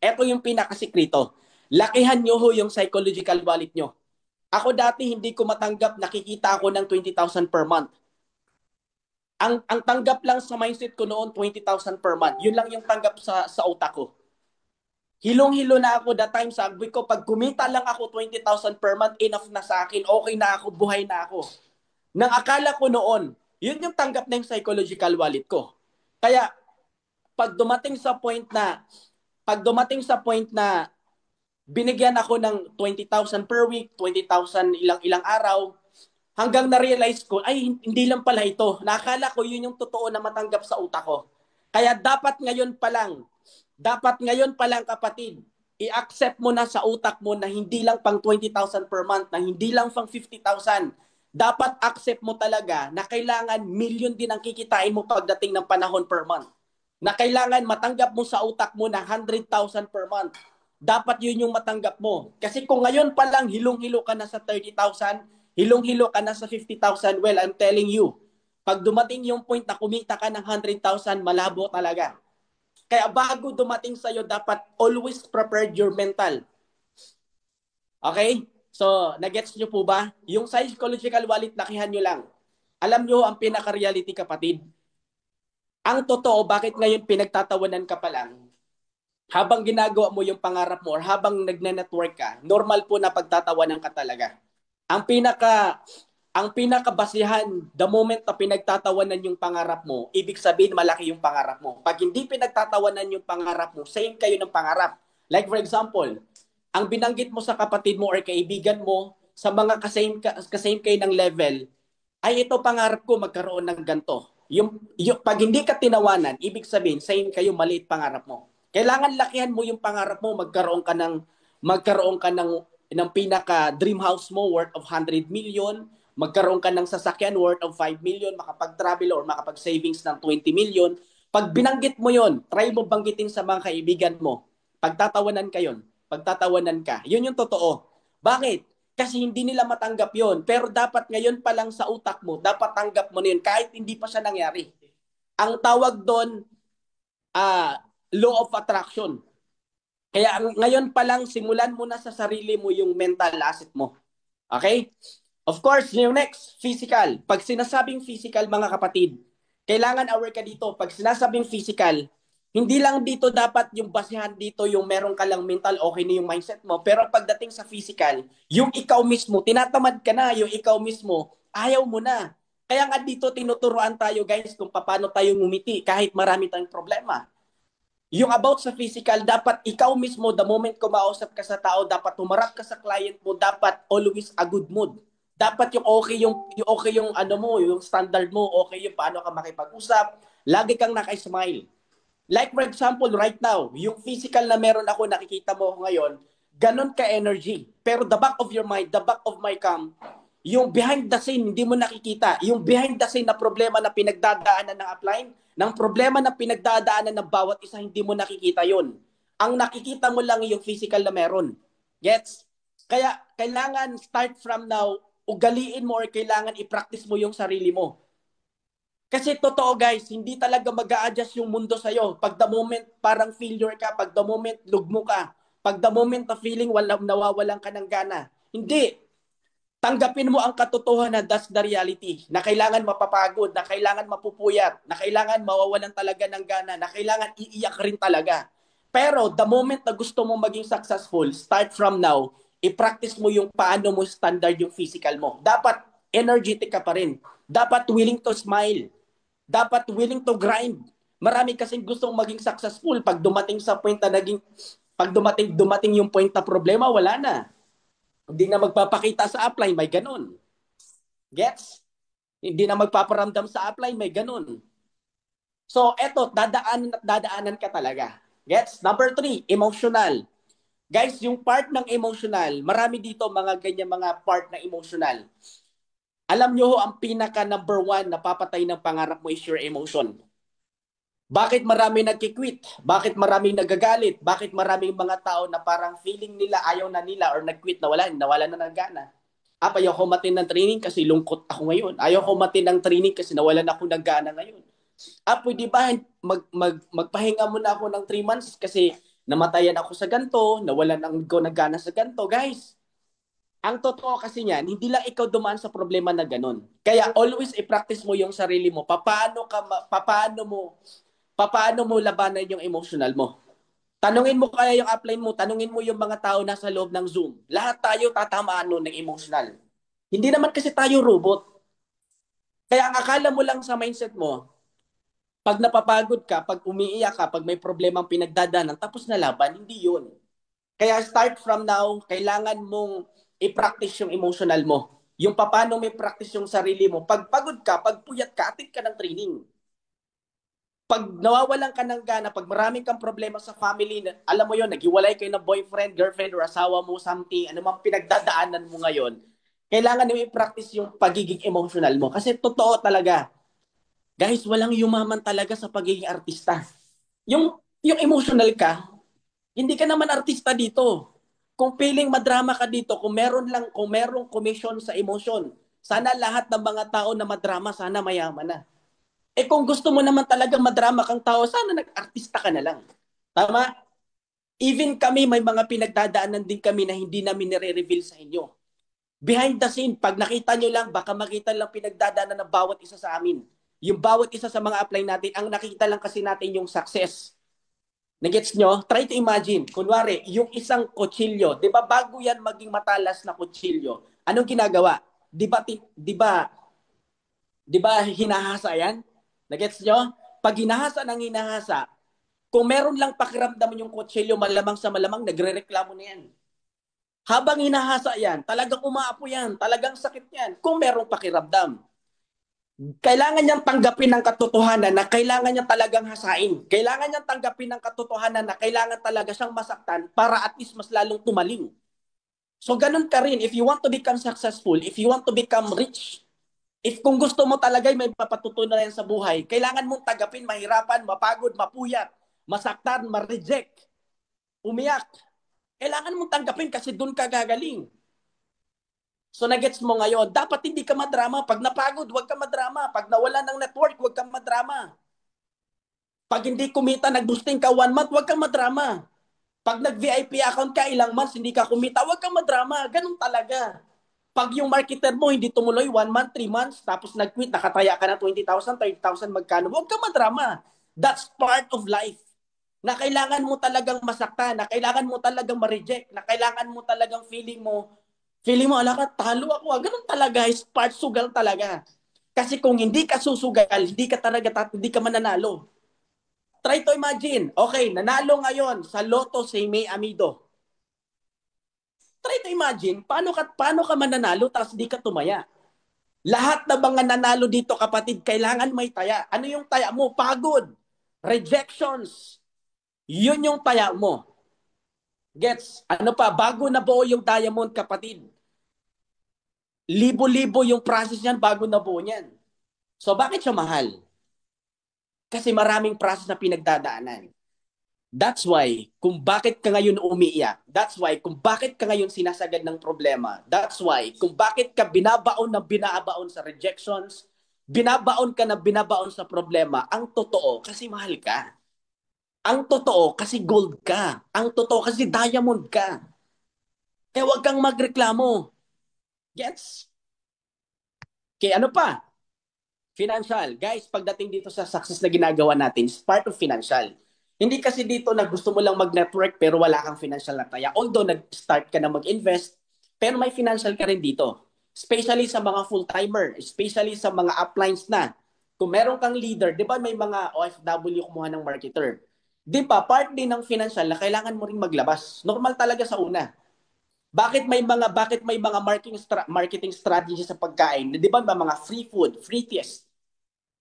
Ito yung pinakasikreto. Lakihan nyo ho yung psychological wallet nyo. Ako dati hindi ko matanggap, nakikita ako ng 20,000 per month. Ang tanggap lang sa mindset ko noon, 20,000 per month. Yun lang yung tanggap sa utak ko. Hilong-hilo na ako that time, sabi ko, pag kumita lang ako 20,000 per month, enough na sa akin, okay na ako, buhay na ako. Nang akala ko noon, yun yung tanggap na yung psychological wallet ko. Kaya, pag dumating sa point na, pag dumating sa point na binigyan ako ng 20,000 per week, 20,000 ilang-ilang araw, hanggang na-realize ko, ay, hindi lang pala ito. Nakala ko yun yung totoo na matanggap sa utak ko. Kaya dapat ngayon pa lang kapatid, i-accept mo na sa utak mo na hindi lang pang 20,000 per month, na hindi lang pang 50,000. Dapat accept mo talaga na kailangan million din ang kikitain mo pagdating ng panahon per month. Na kailangan matanggap mo sa utak mo na 100,000 per month. Dapat yun yung matanggap mo. Kasi kung ngayon pa lang hilong-hilo ka na sa 30,000, hilong-hilo ka na sa 50,000, well, I'm telling you, pag dumating yung point na kumita ka ng 100,000, malabo talaga. Kaya bago dumating sa'yo, dapat always prepared your mental. Okay? So, nagets nyo po ba? Yung psychological wallet, lakihan nyo lang. Alam nyo, ang pinaka-reality kapatid, ang totoo, bakit ngayon pinagtatawanan ka pa lang, habang ginagawa mo yung pangarap mo or habang nagne-network ka, normal po na pagtatawanan ka talaga. Ang pinaka ang pinakabasihan, the moment na pinagtatawanan yung pangarap mo, ibig sabihin malaki yung pangarap mo. Pag hindi pinagtatawanan yung pangarap mo, same kayo ng pangarap. Like for example, ang binanggit mo sa kapatid mo or kaibigan mo, sa mga kasame kayo ng level, ay ito pangarap ko magkaroon ng ganto. Pag hindi ka tinawanan, ibig sabihin, same kayo, maliit pangarap mo. Kailangan lakihan mo yung pangarap mo, magkaroon ka ng pinaka dream house mo worth of 100 million, magkaroon ka ng sasakyan worth of 5 million, makapag-travel or makapag-savings ng 20 million. Pag binanggit mo yon, try mo banggitin sa mga kaibigan mo. Pagtatawanan ka yon, pagtatawanan ka. Yun yung totoo. Bakit? Kasi hindi nila matanggap yon. Pero dapat ngayon pa lang sa utak mo, dapat tanggap mo na yun kahit hindi pa siya nangyari. Ang tawag doon, law of attraction. Kaya ngayon pa lang, simulan mo na sa sarili mo yung mental asset mo. Okay? Of course, yung next, physical. Pag sinasabing physical, mga kapatid, kailangan aware ka dito. Pag sinasabing physical, hindi lang dito dapat yung basihan dito yung meron ka lang mental, okay na yung mindset mo. Pero pagdating sa physical, yung ikaw mismo, tinatamad ka na, yung ikaw mismo, ayaw mo na. Kaya nga dito tinuturuan tayo guys kung paano tayo ngumiti kahit marami tayong problema. Yung about sa physical, dapat ikaw mismo, the moment kumausap ka sa tao, dapat tumarap ka sa client mo, dapat always a good mood. Dapat yung okay yung ano mo, yung standard mo, okay yung paano ka makipag-usap, lagi kang naka-smile. Like for example, right now, yung physical na meron ako, nakikita mo ngayon, ganun ka-energy. Pero the back of your mind, the back of my cam, yung behind the scene, hindi mo nakikita. Yung behind the scene na problema na pinagdadaanan ng upline, ng problema na pinagdadaanan ng bawat isa, hindi mo nakikita yon. Ang nakikita mo lang yung physical na meron. Gets? Kaya kailangan start from now, ugaliin mo or kailangan i-practice mo yung sarili mo. Kasi totoo guys, hindi talaga mag-a-adjust yung mundo sa'yo. Pag the moment parang failure ka, pag the moment lugmo ka, pag the moment na feeling nawawalan ka ng gana. Hindi. Tanggapin mo ang katotohanan, that's the reality. Na kailangan mapapagod, na kailangan mapupuyat, na kailangan mawawalan talaga ng gana, na kailangan iiyak rin talaga. Pero the moment na gusto mo maging successful, start from now, i-practice mo yung paano mo standard yung physical mo. Dapat energetic ka pa rin. Dapat willing to smile. Dapat willing to grind. Marami kasing gustong maging successful pag dumating sa point na dumating yung point na problema, wala na. Hindi na magpapakita sa upline, may ganun. Gets? Hindi na magpaparamdam sa upline, may ganun. So, eto, dadaanan ka talaga. Gets? Number 3, emotional. Guys, yung part ng emotional, marami dito mga ganyan mga part na emotional. Alam nyo, ang pinaka number 1 na papatay ng pangarap mo is your emotion. Bakit marami nagki-quit? Bakit maraming nagagalit? Bakit maraming mga tao na parang feeling nila ayaw na nila or nag-quit na nawala na ng gana? Ayaw ko matin ng training kasi lungkot ako ngayon. Ayaw ko matin ng training kasi nawalan ako ng gana ngayon. Pwede ba magpahinga muna ako ng 3 months kasi namatayan ako sa ganto, nawalan ako ng gana sa ganto. Guys, ang totoo kasi niyan, hindi lang ikaw dumaan sa problema na ganun. Kaya always i-practice mo yung sarili mo. Papaano mo labanan yung emotional mo. Tanungin mo kaya yung upline mo, tanungin mo yung mga tao nasa loob ng Zoom. Lahat tayo tatamaan nun ng emotional. Hindi naman kasi tayo robot. Kaya ang akala mo lang sa mindset mo, pag napapagod ka, pag umiiyak ka, pag may problemang pinagdadanan, tapos na laban, hindi yun. Kaya start from now, kailangan mong i-practice yung emotional mo. Yung paano may practice yung sarili mo. Pag pagod ka, pag puyat ka, atid ka ng training. Pag nawawalan ka ng gana, pag maraming kang problema sa family, alam mo yon, naghiwalay kayo ng boyfriend, girlfriend, or asawa mo, something, ano mang pinagdadaanan mo ngayon, kailangan mo i-practice yung pagiging emotional mo. Kasi totoo talaga, guys, walang yumaman talaga sa pagiging artista. Yung emotional ka, hindi ka naman artista dito. Kung feeling madrama ka dito, kung merong commission sa emosyon, sana lahat ng mga tao na madrama, sana mayaman na. Eh kung gusto mo naman talaga madrama kang tao, sana nag-artista ka na lang. Tama? Even kami, may mga pinagdadaanan din kami na hindi namin nire-reveal sa inyo. Behind the scene, pag nakita nyo lang, baka makita lang pinagdadaanan ng bawat isa sa amin. Yung bawat isa sa mga apply natin, ang nakita lang kasi natin yung success. Nagets nyo? Try to imagine. Kunwari, yung isang kutsilyo, di ba bago yan maging matalas na kutsilyo, anong ginagawa? Di ba hinahasa yan? Nagets nyo? Pag hinahasa ng hinahasa, kung meron lang pakiramdam yung kutsilyo, malamang sa malamang, nagre-reklamo na yan. Habang hinahasa yan, talagang umaapo yan, talagang sakit yan, kung merong pakiramdam. Kailangan niyang tanggapin ng katotohanan na kailangan niya talagang hasain. Kailangan niyang tanggapin ng katotohanan na kailangan talaga siyang masaktan para at least mas lalong tumaling. So ganun ka rin, if you want to become successful, if you want to become rich, if kung gusto mo talaga may papatutunan sa buhay, kailangan mong tagapin, mahirapan, mapagod, mapuyat, masaktan, ma-reject, umiyak. Kailangan mong tanggapin kasi doon ka gagaling. So nagets mo ngayon, dapat hindi ka madrama. Pag napagod, huwag ka madrama. Pag nawala ng network, huwag ka madrama. Pag hindi kumita, nag-boosting ka 1 month, huwag ka madrama. Pag nag-VIP account ka, ilang months, hindi ka kumita, huwag ka madrama. Ganun talaga. Pag yung marketer mo hindi tumuloy 1 month, 3 months, tapos nag-quit, nakataya ka na 20,000, 30,000, magkano, huwag ka madrama. That's part of life. Na kailangan mo talagang masaktan, na kailangan mo talagang ma-reject, na kailangan mo talagang feeling mo, ala ka, talo ako. Ganun talaga, is part sugal talaga. Kasi kung hindi ka susugal, hindi ka mananalo. Try to imagine, okay, nanalo ngayon sa Lotto si May Amido. Try to imagine, paano ka mananalo tapos di ka tumaya? Lahat ng mga nanalo dito, kapatid, kailangan may taya. Ano yung taya mo? Pagod. Rejections. Yun yung taya mo. Gets? Ano pa? Bago na buo yung diamond, kapatid. Libo-libo yung process niyan bago na buo niyan. So, bakit siya mahal? Kasi maraming process na pinagdadaanan. That's why, kung bakit ka ngayon umiiyak, that's why, kung bakit ka ngayon sinasagad ng problema, that's why, kung bakit ka binabaon na binabaon sa rejections, binabaon ka na binabaon sa problema, ang totoo, kasi mahal ka. Ang totoo, kasi gold ka. Ang totoo, kasi diamond ka. Kaya huwag kang magreklamo. Gets? Kaya ano pa? Financial. Guys, pagdating dito sa success na ginagawa natin, it's part of financial. Hindi kasi dito na gusto mo lang mag-network pero wala kang financial na taya. Although nag-start ka na mag-invest, pero may financial ka rin dito. Especially sa mga full-timer, especially sa mga uplines na. Kung meron kang leader, di ba may mga OFW kumuha ng marketer? Di ba, part din ng financial na kailangan mo rin maglabas. Normal talaga sa una. Bakit may mga marketing strategy sa pagkain? Di ba mga free food, free test?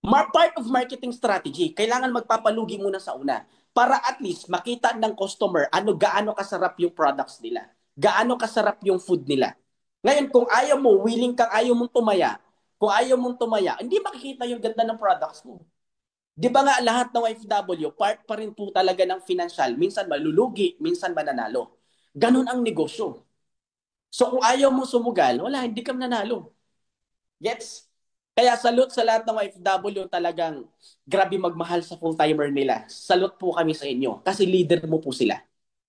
Part of marketing strategy, kailangan magpapalugi muna sa una para at least makita ng customer gaano kasarap yung products nila. Gaano kasarap yung food nila. Ngayon, kung ayaw mong tumaya, kung ayaw mong tumaya, hindi makikita yung ganda ng products mo. Di ba nga lahat ng OFW, part pa rin po talaga ng financial. Minsan malulugi, minsan mananalo. Ganun ang negosyo. So kung ayaw mo sumugal, wala, hindi ka mananalo. Gets? Kaya salute sa lahat ng OFW talagang grabe magmahal sa full-timer nila. Salute po kami sa inyo kasi leader mo po sila.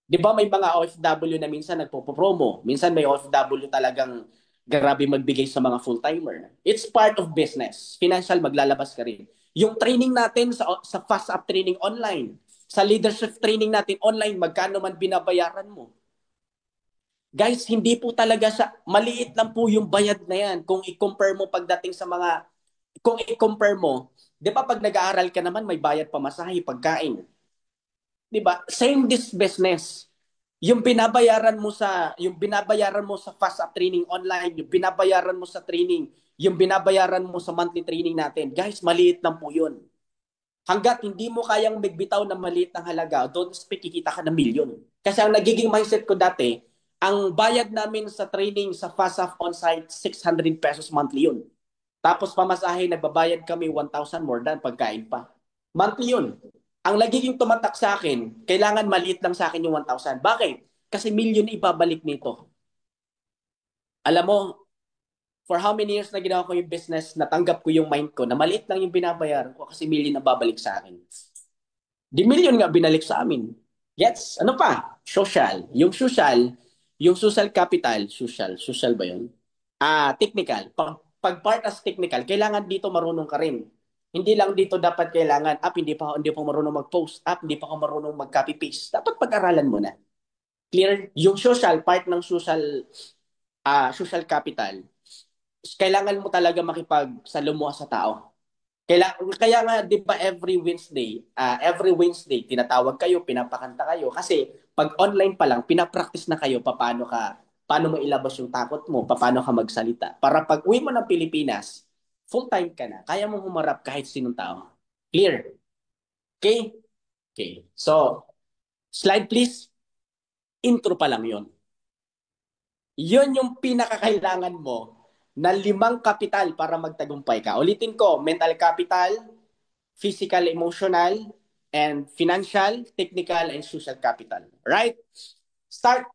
Di ba may mga OFW na minsan nagpo-promo, minsan may OFW talagang grabe magbigay sa mga full-timer. It's part of business. Financial, maglalabas ka rin. Yung training natin sa fast up training online, sa leadership training natin online, magkano man binabayaran mo. Guys, hindi po talaga sa maliit lang po yung bayad na yan kung i-compare mo pagdating sa mga kung i-compare mo, 'di ba pag nag-aaral ka naman may bayad pamasahe, pagkain. 'Di ba? Same this business. Yung binabayaran mo sa fast up training online, yung binabayaran mo sa training, yung binabayaran mo sa monthly training natin. Guys, maliit lang po 'yun. Hangga't hindi mo kayang magbitaw ng maliit ng halaga, don't expect kikita ka ng milyon. Kasi ang nagiging mindset ko dati, ang bayad namin sa training sa FASAF on-site, 600 pesos monthly yun. Tapos pamasahe, nagbabayad kami 1,000 more than pagkain pa. Monthly yun. Ang nagiging tumatak sa akin, kailangan maliit lang sa akin yung 1,000. Bakit? Kasi milyon ibabalik nito. Alam mo, for how many years na ginawa ko yung business, natanggap ko yung mind ko na maliit lang yung binabayaran ko kasi milyon na babalik sa akin. Di million nga binalik sa amin. Yes, ano pa? Social. Yung social capital, social ba yun? Technical. Pag part as technical, kailangan dito marunong ka rin. Hindi lang dito dapat kailangan, hindi pa marunong mag-post, hindi pa ako marunong mag-copy paste. Dapat pag-aralan mo na. Clear? Yung social, part ng social capital, kailangan mo talaga makipagsalamuha sa tao. Kaya nga, di ba every Wednesday, tinatawag kayo, pinapakanta kayo. Kasi pag online pa lang, pinapractice na kayo paano mo ilabas yung takot mo, paano ka magsalita. Para pag uwi mo ng Pilipinas, full-time ka na. Kaya mo humarap kahit sinong tao. Clear? Okay? Okay. So, slide please. Intro pa lang yon. Yun yung pinakakailangan mo na 5 kapital para magtagumpay ka. Ulitin ko, mental capital, physical, emotional, and financial, technical, and social capital. Right? Start.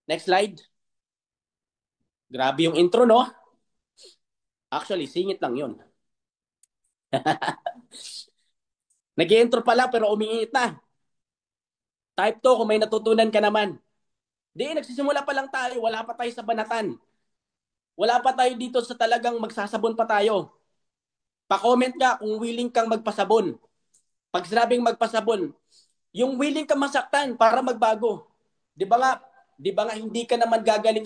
Next slide. Grabe yung intro, no? Actually, singit lang yun. Nag-intro pa lang pero umiinit na. Type 2 kung may natutunan ka naman. Di, nagsisimula pa lang tayo. Wala pa tayo sa banatan. Wala pa tayo dito sa talagang magsasabon pa tayo. Pa-comment ka kung willing kang magpasabon. Pag sinabing magpasabon, yung willing ka masaktan para magbago. 'Di ba nga? 'Di ba nga hindi ka naman gagaling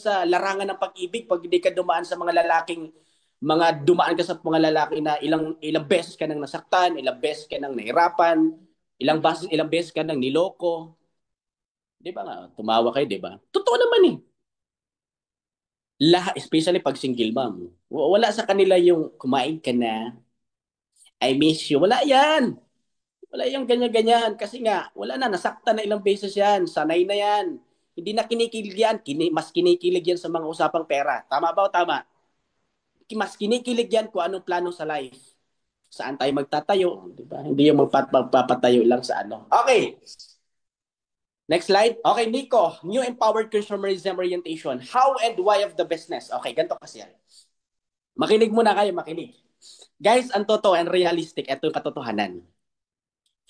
sa larangan ng pag-ibig pag hindi ka dumaan ka sa mga lalaki na ilang ilang beses ka nang nasaktan, ilang beses ka nang nahirapan, ilang beses ka nang niloko. 'Di ba nga? Tumawa kayo, 'di ba? Totoo naman eh. Lahat, especially pag single mom. Wala sa kanila yung kumain ka na, I miss you. Wala yan. Wala yung ganyan-ganyan. Kasi nga, wala na, nasaktan na ilang beses yan. Sanay na yan. Hindi na kinikilig yan. Mas kinikilig yan sa mga usapang pera. Tama ba o tama? Mas kinikilig yan kung anong plano sa life. Saan tayo magtatayo. Di ba? Hindi yung magpapatayo lang sa ano. Okay. Next slide. Okay, Nico. New Empowered Consumerism Orientation. How and why of the business. Okay, ganito kasi yan. Makinig muna kayo, makinig. Guys, ang totoo and realistic, ito yung katotohanan.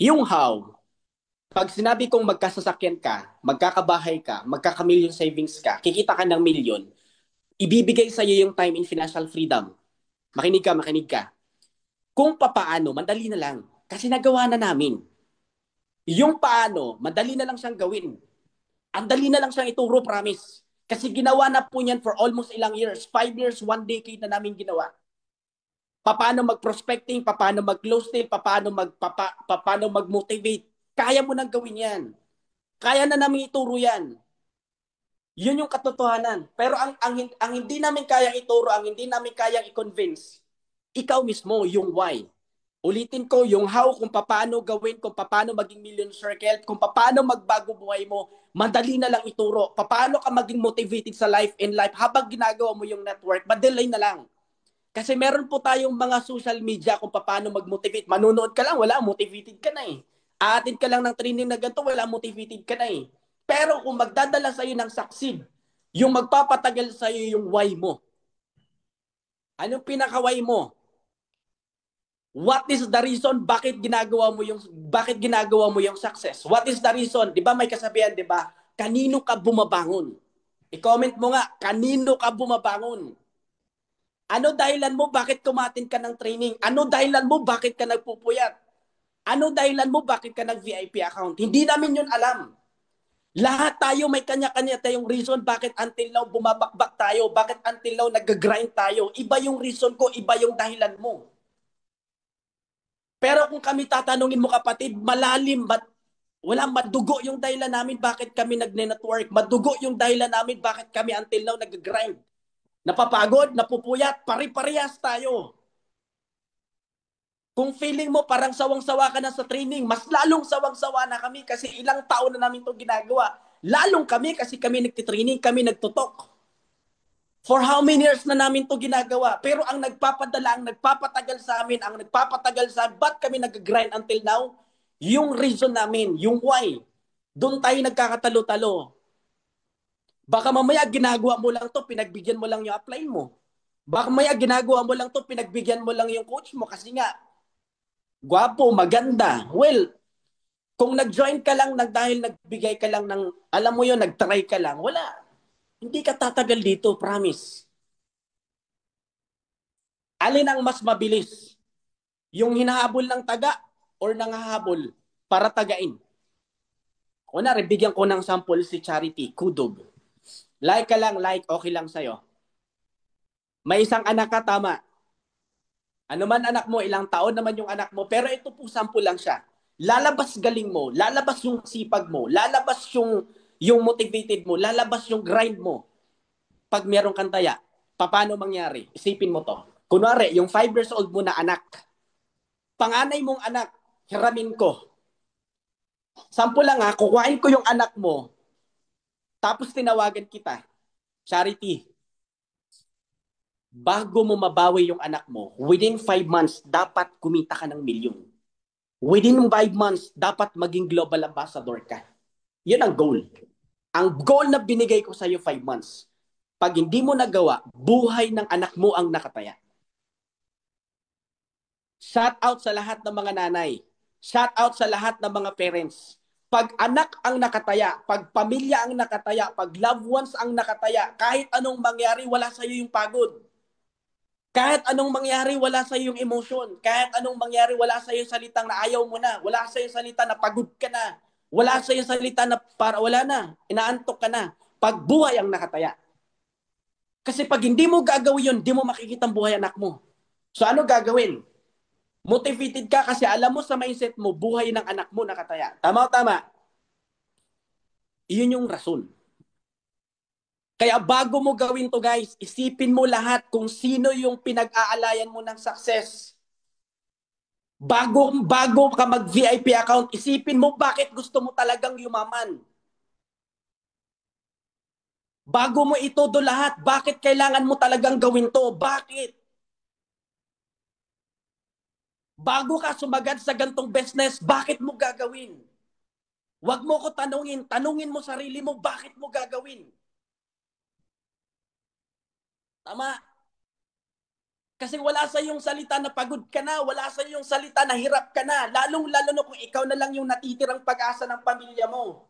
Yung how, pag sinabi kong magkasasakyan ka, magkakabahay ka, magkaka-million savings ka, kikita ka ng milyon, ibibigay sa iyo yung time in financial freedom. Makinig ka. Kung papaano, madali na lang. Kasi nagawa na namin. Yung paano, madali na lang siyang gawin. Ang dali na lang siyang ituro, promise. Kasi ginawa na po niyan for almost ilang years. 5 years, 1 decade na namin ginawa. Paano mag-prospecting, paano mag-close deal, paano mag-motivate. Kaya mo nang gawin yan. Kaya na namin ituro yan. Yun yung katotohanan. Pero ang hindi namin kayang ituro, ang hindi namin kayang i-convince, ikaw mismo, yung why. Ulitin ko, yung how, kung paano gawin, kung paano maging million circle, kung paano magbago buhay mo, madali na lang ituro. Paano ka maging motivated sa life in life habang ginagawa mo yung network, madali na lang. Kasi meron po tayong mga social media kung paano mag-motivate. Manunood ka lang, wala, motivated ka na eh. Aatid ka lang ng training na ganito, wala, motivated ka na eh. Pero kung magdadala sa'yo ng succeed, yung magpapatagal sa'yo, yung why mo. Anong pinaka-why mo? What is the reason bakit ginagawa mo yung success? What is the reason? 'Di ba may kasabihan, 'di ba? Kanino ka bumabangon? I-comment mo nga, kanino ka bumabangon? Ano dahilan mo bakit kumatin ka ng training? Ano dahilan mo bakit ka nagpupuyat? Ano dahilan mo bakit ka nag-VIP account? Hindi namin 'yun alam. Lahat tayo may kanya-kanya tayong reason bakit until now bumabakbak tayo, bakit until now nag-grind tayo. Iba yung reason ko, iba yung dahilan mo. Pero kung kami tatanungin mo kapatid, malalim, wala, madugo yung dahilan namin bakit kami nagne-network. Madugo yung dahilan namin bakit kami until now nag-grind. Napapagod, napupuyat, pari-parehas tayo. Kung feeling mo parang sawang-sawa ka na sa training, mas lalong sawang-sawa na kami kasi ilang taon na namin itong ginagawa. Lalong kami kasi kami nagtitraining, kami nagtutok. For how many years na namin to ginagawa? Pero ang nagpapadala, ang nagpapatagal sa amin, ang nagpapatagal sa amin, ba't kami nag-grind until now? Yung reason namin, yung why. Doon tayo nagkakatalo-talo. Baka mamaya ginagawa mo lang to, pinagbigyan mo lang yung apply mo. Baka mamaya ginagawa mo lang to, pinagbigyan mo lang yung coach mo kasi nga, gwapo, maganda. Well, kung nag-join ka lang dahil nagbigay ka lang ng, alam mo yun, nag-try ka lang, wala. Hindi ka tatagal dito, promise. Alin ang mas mabilis? Yung hinahabol ng taga or nangahabol para tagain? Kunwari, bigyan ko ng sample si Charity, Kudog. Like ka lang, like, okay lang sa'yo. May isang anak ka, tama. Ano man anak mo, ilang taon naman yung anak mo, pero ito po sample lang siya. Lalabas galing mo, lalabas yung sipag mo, lalabas yung motivated mo, lalabas yung grind mo. Pag meron kang taya, paano mangyari? Isipin mo to. Kunwari, yung 5 years old mo na anak, panganay mong anak, hiramin ko. Sample lang ha, kukuhain ko yung anak mo, tapos tinawagan kita, Charity, bago mo mabawi yung anak mo, within 5 months, dapat kumita ka ng milyon. Within 5 months, dapat maging global ambassador ka. Yun ang goal. Ang goal na binigay ko sa'yo 5 months. Pag hindi mo nagawa, buhay ng anak mo ang nakataya. Shout out sa lahat ng mga nanay. Shout out sa lahat ng mga parents. Pag anak ang nakataya, pag pamilya ang nakataya, pag loved ones ang nakataya, kahit anong mangyari, wala sa iyo yung pagod. Kahit anong mangyari, wala sa iyo yung emotion. Kahit anong mangyari, wala sa iyo yung salitang na ayaw mo na. Wala sa iyo yung salita na pagod ka na. Wala sa iyo yung salita na para wala na. Inaantok ka na. Pag buhay ang nakataya. Kasi pag hindi mo gagawin yun, di mo makikita ang buhay anak mo. So ano gagawin? Motivated ka kasi alam mo sa mindset mo, buhay ng anak mo nakataya. Tama o tama? Iyon yung rason. Kaya bago mo gawin to guys, isipin mo lahat kung sino yung pinag-aalayan mo ng success. Bago ka mag-VIP account, isipin mo bakit gusto mo talagang yumaman. Bago mo itodo lahat, bakit kailangan mo talagang gawin to? Bakit? Bago ka sumagad sa gantong business, bakit mo gagawin? Huwag mo ko tanungin mo sarili mo, bakit mo gagawin? Tama? Kasi wala sa iyong salita na pagod ka na, wala sa iyong salita na hirap ka na, lalong-lalo na kung ikaw na lang yung natitirang pag-asa ng pamilya mo.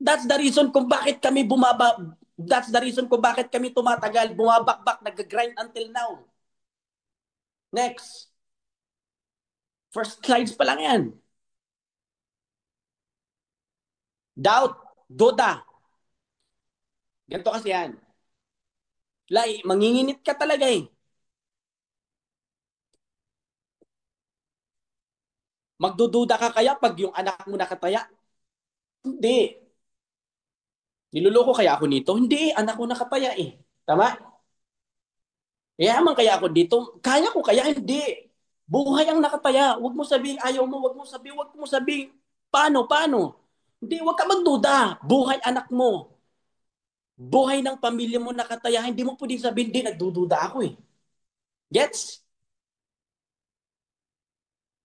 That's the reason kung bakit kami tumatagal, bumabakbak, nag-grind until now. Next. First slides pa lang yan. Doubt, duda. Ganito kasi yan. Lai, manginginit ka talaga eh. Magdududa ka kaya pag yung anak mo nakataya? Hindi. Niluloko kaya ako nito? Hindi, anak ko nakataya eh. Tama? Yaman kaya ako dito? Kaya ko kaya? Hindi. Buhay ang nakataya. Huwag mo sabihin ayaw mo, huwag mo sabihin paano? Hindi, huwag ka magduda. Buhay anak mo. Buhay ng pamilya mo nakataya. Hindi mo pwedeng sabihin, hindi, nagdududa ako eh. Gets?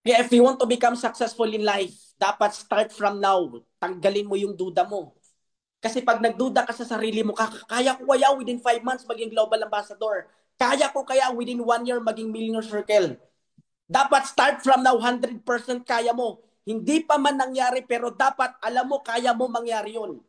Yeah, if you want to become successful in life, dapat start from now. Tanggalin mo yung duda mo. Kasi pag nagduda ka sa sarili mo, kaya ko kaya within 5 months maging global ambassador. Kaya ko kaya within 1 year maging millionaire circle. Dapat start from now, 100% kaya mo. Hindi pa man nangyari, pero dapat alam mo, kaya mo mangyari yun.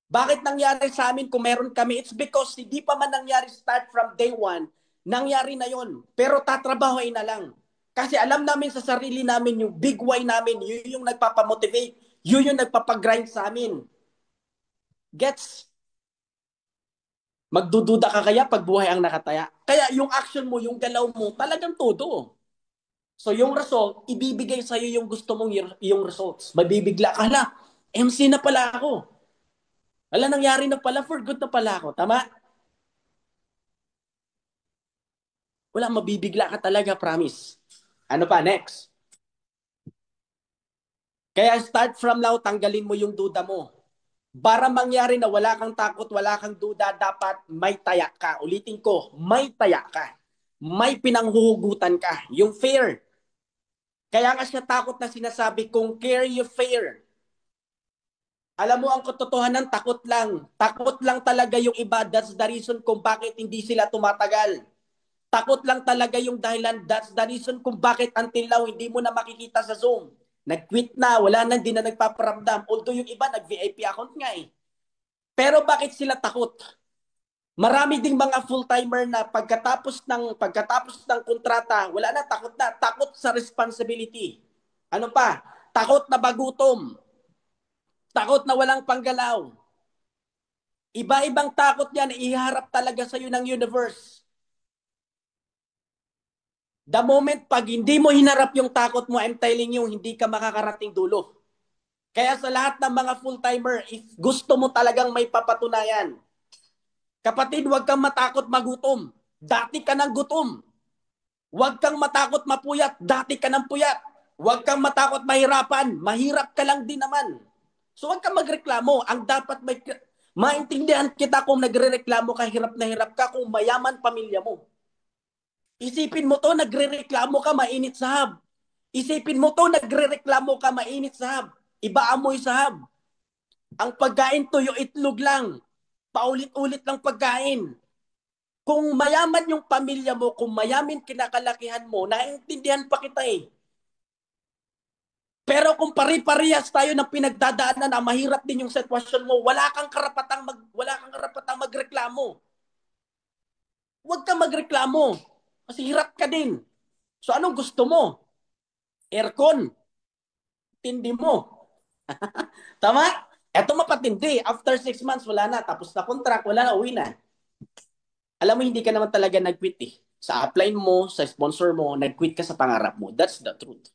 Bakit nangyari sa amin kung meron kami? It's because hindi pa man nangyari start from day one, nangyari na yon. Pero tatrabahoy na lang. Kasi alam namin sa sarili namin, yung big why namin, yun yung nagpapamotivate, yun yung nagpapagrind sa amin. Gets? Magdududa ka kaya pag buhay ang nakataya? Kaya yung action mo, yung galaw mo, talagang todo. So yung result, ibibigay sa'yo yung gusto mong yung results. Mabibigla ka na. MC na pala ako. Wala, nangyari na pala, for good na pala ako. Tama? Wala, mabibigla ka talaga, promise. Ano pa, next? Kaya start from now, tanggalin mo yung duda mo. Para mangyari na wala kang takot, wala kang duda, dapat may taya ka. Ulitin ko, may taya ka. May pinanghuhugutan ka. Yung fear. Kaya nga siya takot na sinasabi, kung care you fear. Alam mo ang katotohanan, takot lang. Takot lang talaga yung iba. That's the reason kung bakit hindi sila tumatagal. Takot lang talaga yung dahilan. That's the reason kung bakit until now hindi mo na makikita sa Zoom. Nag-quit na, wala na, hindi na nagpaparamdam. Although yung iba nag-VIP account nga eh. Pero bakit sila takot? Marami ding mga full-timer na pagkatapos ng kontrata, wala na, takot na. Takot sa responsibility. Ano pa? Takot na bagutom. Takot na walang panggalaw. Iba-ibang takot yan, iharap talaga sa'yo ng universe. The moment pag hindi mo hinarap yung takot mo, I'm telling you, hindi ka makakarating dulo. Kaya sa lahat ng mga full-timer, if gusto mo talagang may papatunayan, kapatid, huwag kang matakot magutom. Dati ka ng gutom. Huwag kang matakot mapuyat. Dati ka ng puyat. Huwag kang matakot mahirapan. Mahirap ka lang din naman. So huwag kang magreklamo. Ang dapat maintindihan kita kung nagrereklamo ka, hirap na hirap ka, kung mayaman pamilya mo. Isipin mo to, nagrereklamo ka, mainit sa hab. Isipin mo to, nagrereklamo ka, mainit sa hab. Iba amoy sa hab. Ang pagkain tuyo, itlog lang. Paulit-ulit lang pagkain. Kung mayaman yung pamilya mo, kung mayaman kinakalakihan mo, naiintindihan pa kita eh. Pero kung pari-parehas tayo ng pinagdadaanan na mahirap din yung sitwasyon mo, wala kang karapatang magreklamo. Huwag kang magreklamo. Kasi hirap ka din. So anong gusto mo? Aircon. Tindi mo. Tama? Eto mapatindi. After 6 months, wala na. Tapos na contract, wala na, uwi na. Alam mo, hindi ka naman talaga nag-quit eh. Sa upline mo, sa sponsor mo, nag-quit ka sa pangarap mo. That's the truth.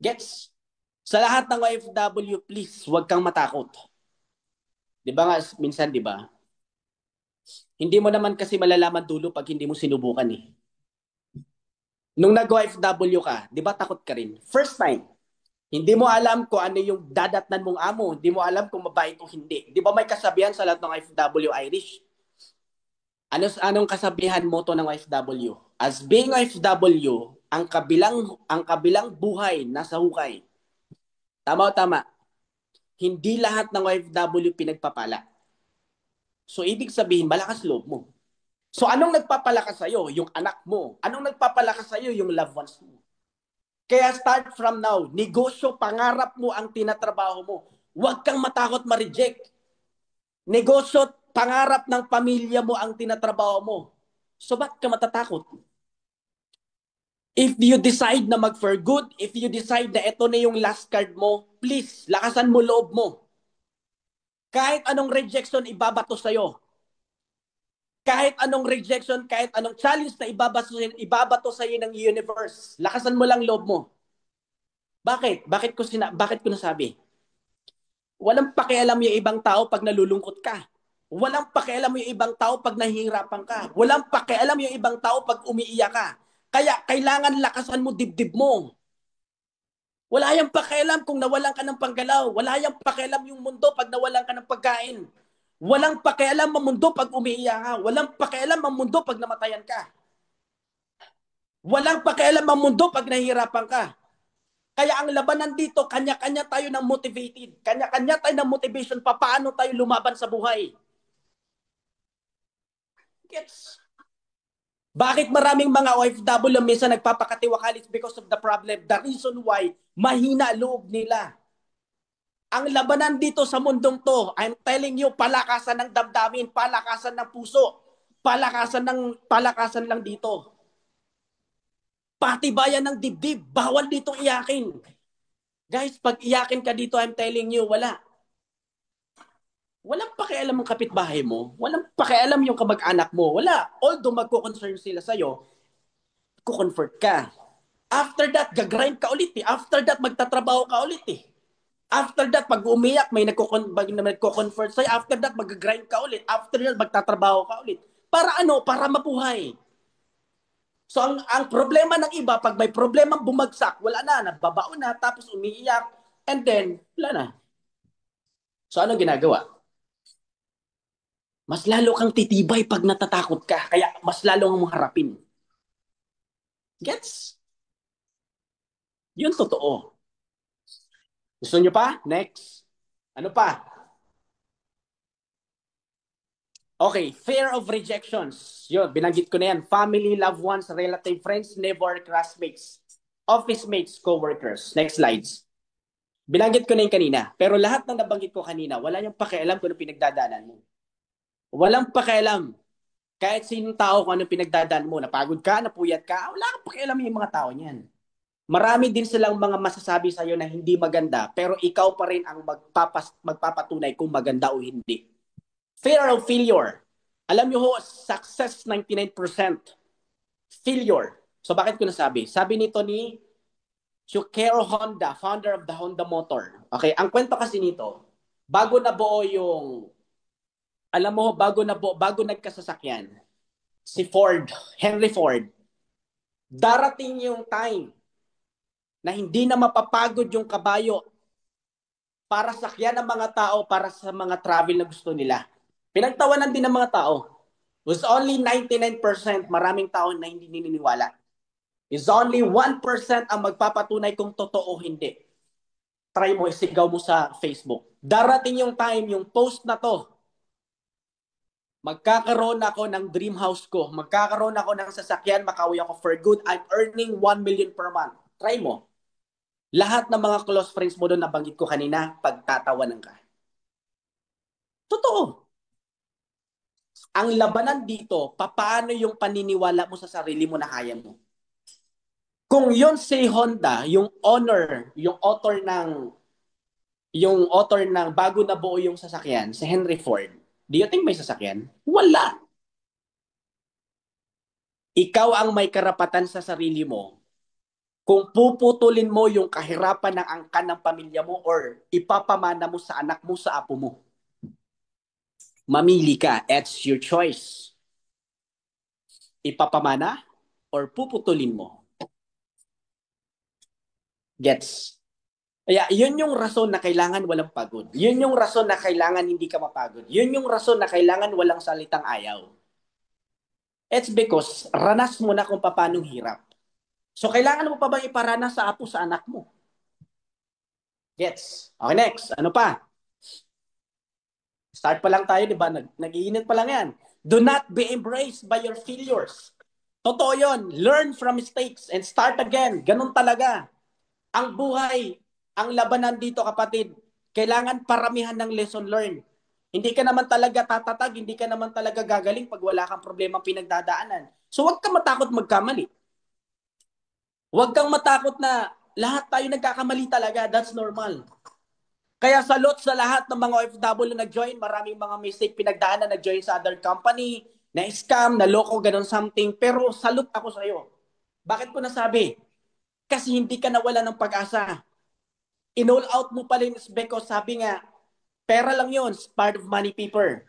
Gets? Sa lahat ng OFW, please, huwag kang matakot. Di ba nga, minsan, di ba? Hindi mo naman kasi malalaman dulo pag hindi mo sinubukan eh. Nung nag-OFW ka, di ba takot ka rin? First time, hindi mo alam kung ano yung dadatnan mong amo. Hindi mo alam kung mabait o hindi. Di ba may kasabihan sa lahat ng OFW Irish? Anong kasabihan motto ng OFW? As being OFW, ang kabilang buhay nasa hukay. Tama o tama? Hindi lahat ng OFW pinagpapala. So ibig sabihin, malakas loob mo. So anong nagpapalakas sa'yo? Yung anak mo. Anong nagpapalakas sa'yo? Yung loved ones mo. Kaya start from now, negosyo, pangarap mo ang tinatrabaho mo. Huwag kang matakot ma-reject. Negosyo, pangarap ng pamilya mo ang tinatrabaho mo. So ba't ka matatakot? If you decide na mag-for good, if you decide na ito na yung last card mo, please, lakasan mo loob mo. Kahit anong rejection ibabato sa'yo. Kahit anong rejection, kahit anong challenge na ibabato sa'yo ng universe, lakasan mo lang loob mo. Bakit? Bakit ko nasabi? Walang pakialam yung ibang tao pag nalulungkot ka. Walang pakialam yung ibang tao pag nahihirapan ka. Walang pakialam yung ibang tao pag umiiyak ka. Kaya kailangan lakasan mo dibdib mo. Wala yang pakialam kung nawalan ka ng panggalaw. Wala yang pakialam yung mundo pag nawalan ka ng pagkain. Walang pakialam ang mundo pag umiiyak ka. Walang pakialam ang mundo pag namatayan ka. Walang pakialam ang mundo pag nahihirapan ka. Kaya ang labanan dito, kanya-kanya tayo ng motivated. Kanya-kanya tayo ng motivation pa paano tayo lumaban sa buhay. Gets? Bakit maraming mga OFW minsan nagpapakatiwakalis because of the problem? The reason why, mahina loob nila. Ang labanan dito sa mundong to, I'm telling you, palakasan ng damdamin, palakasan ng puso, palakasan lang dito. Patibayan ng dibdib, bawal dito iyakin. Guys, pag iyakin ka dito, I'm telling you, wala. Walang pakialam ang kapitbahay mo, walang pakialam yung kamag-anak mo, wala. Although magko-concern sila sa'yo, kukonvert ka. After that, gagrind ka ulit eh. After that, magtatrabaho ka ulit eh. After that, pag umiyak, may nagko-convert sa'yo. After that, mag-grind ka ulit. After that, magtatrabaho ka ulit. Para ano? Para mabuhay. So, ang problema ng iba, pag may problemang bumagsak, wala na, nababao na, tapos umiiyak, and then, wala na. So, ano ginagawa? Mas lalo kang titibay pag natatakot ka. Kaya, mas lalo kang harapin. Gets? Yun totoo. Gusto nyo pa? Next. Ano pa? Okay, fear of rejections. Yun, binanggit ko na yan. Family, loved ones, relative, friends, neighbor, classmates, office mates, co-workers. Next slides. Binanggit ko na yung kanina. Pero lahat ng nabanggit ko kanina, wala niyang pakialam kung ano pinagdadaanan mo. Walang pakialam. Kahit sinong tao kung ano pinagdadaanan mo. Napagod ka, napuyat ka, wala kang pakialam yung mga tao niyan. Marami din silang mga masasabi sa'yo na hindi maganda, pero ikaw pa rin ang magpapatunay kung maganda o hindi. Fear of failure. Alam nyo ho, success 99%. Failure. So bakit ko nasabi? Sabi nito ni Shuichiro Honda, founder of the Honda Motor. Okay, ang kwento kasi nito, bago nabuo yung, alam mo, bago nagkasasakyan, si Ford, Henry Ford, darating yung time na hindi na mapapagod yung kabayo para sakyan ng mga tao para sa mga travel na gusto nila. Pinagtawanan din ng mga tao. It was only 99%, maraming tao na hindi nininiwala. It's only 1% ang magpapatunay kung totoo o hindi. Try mo, isigaw mo sa Facebook. Darating yung time, yung post na to, magkakaroon ako ng dream house ko, magkakaroon ako ng sasakyan, makauwi ako for good, I'm earning 1 million per month. Try mo. Lahat ng mga close friends mo doon, nabanggit ko kanina, pagtatawanan ka. Totoo. Ang labanan dito, paano yung paniniwala mo sa sarili mo na kaya mo? Kung yon si Honda, yung author ng bago na buo yung sasakyan, si Henry Ford, do you think may sasakyan? Wala. Ikaw ang may karapatan sa sarili mo kung puputulin mo yung kahirapan ng angkan ng pamilya mo or ipapamana mo sa anak mo, sa apo mo. Mamili ka. It's your choice. Ipapamana or puputulin mo. Gets? Kaya yun yung rason na kailangan walang pagod. Yun yung rason na kailangan hindi ka mapagod. Yun yung rason na kailangan walang salitang ayaw. It's because ranas mo na kung paano hirap. So kailangan mo pa bang iparanas sa apo, sa anak mo? Gets? Okay, next. Ano pa? Start pa lang tayo, di ba? Nag-iinit pa lang yan. Do not be embraced by your failures. Totoo yun. Learn from mistakes and start again. Ganun talaga. Ang buhay, ang labanan dito, kapatid, kailangan paramihan ng lesson learned. Hindi ka naman talaga tatatag, hindi ka naman talaga gagaling pag wala kang problemang pinagdadaanan. So huwag kang matakot magkamali. Huwag kang matakot na lahat tayo nagkakamali talaga. That's normal. Kaya salute sa lahat ng mga OFW na nag-join. Maraming mga mistake pinagdaanan, nag-join sa other company, na scam, na loko, ganun something. Pero salute ako sa iyo. Bakit ko nasabi? Kasi hindi ka nawala ng pag-asa. In-all out mo pala yung because sabi nga, pera lang yun, part of money paper.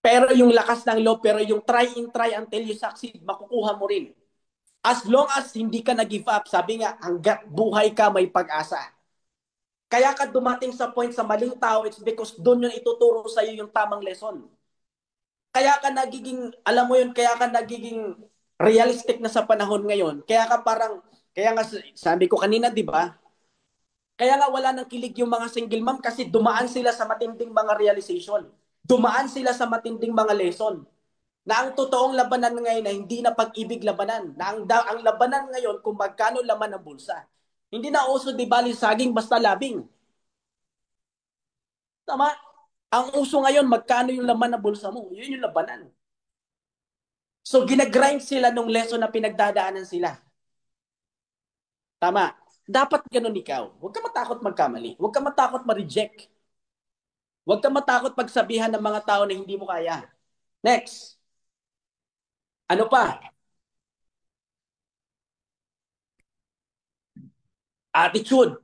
Pero yung lakas ng loob, pero yung try until you succeed, makukuha mo rin. As long as hindi ka nag-give up, sabi nga, hanggat buhay ka, may pag-asa. Kaya ka dumating sa point sa maling tao, it's because doon yun ituturo sa iyo yung tamang lesson. Kaya ka nagiging, alam mo yun, kaya ka nagiging realistic na sa panahon ngayon. Kaya ka parang, kaya nga sabi ko kanina, di ba? Kaya nga wala nang kilig yung mga single mom kasi dumaan sila sa matinding mga realization. Dumaan sila sa matinding mga lesson. Na ang totoong labanan ngayon ay hindi na pag-ibig labanan. Na ang labanan ngayon kung magkano laman ng bulsa. Hindi na uso di bali saging basta labing. Tama? Ang uso ngayon, magkano yung laman ng bulsa mo? Yun yung labanan. So, ginagrind sila nung lesson na pinagdadaanan sila. Tama? Dapat ganun ikaw. Huwag ka matakot magkamali. Huwag ka matakot ma-reject. Huwag ka matakot pagsabihan ng mga tao na hindi mo kaya. Next. Ano pa? Attitude.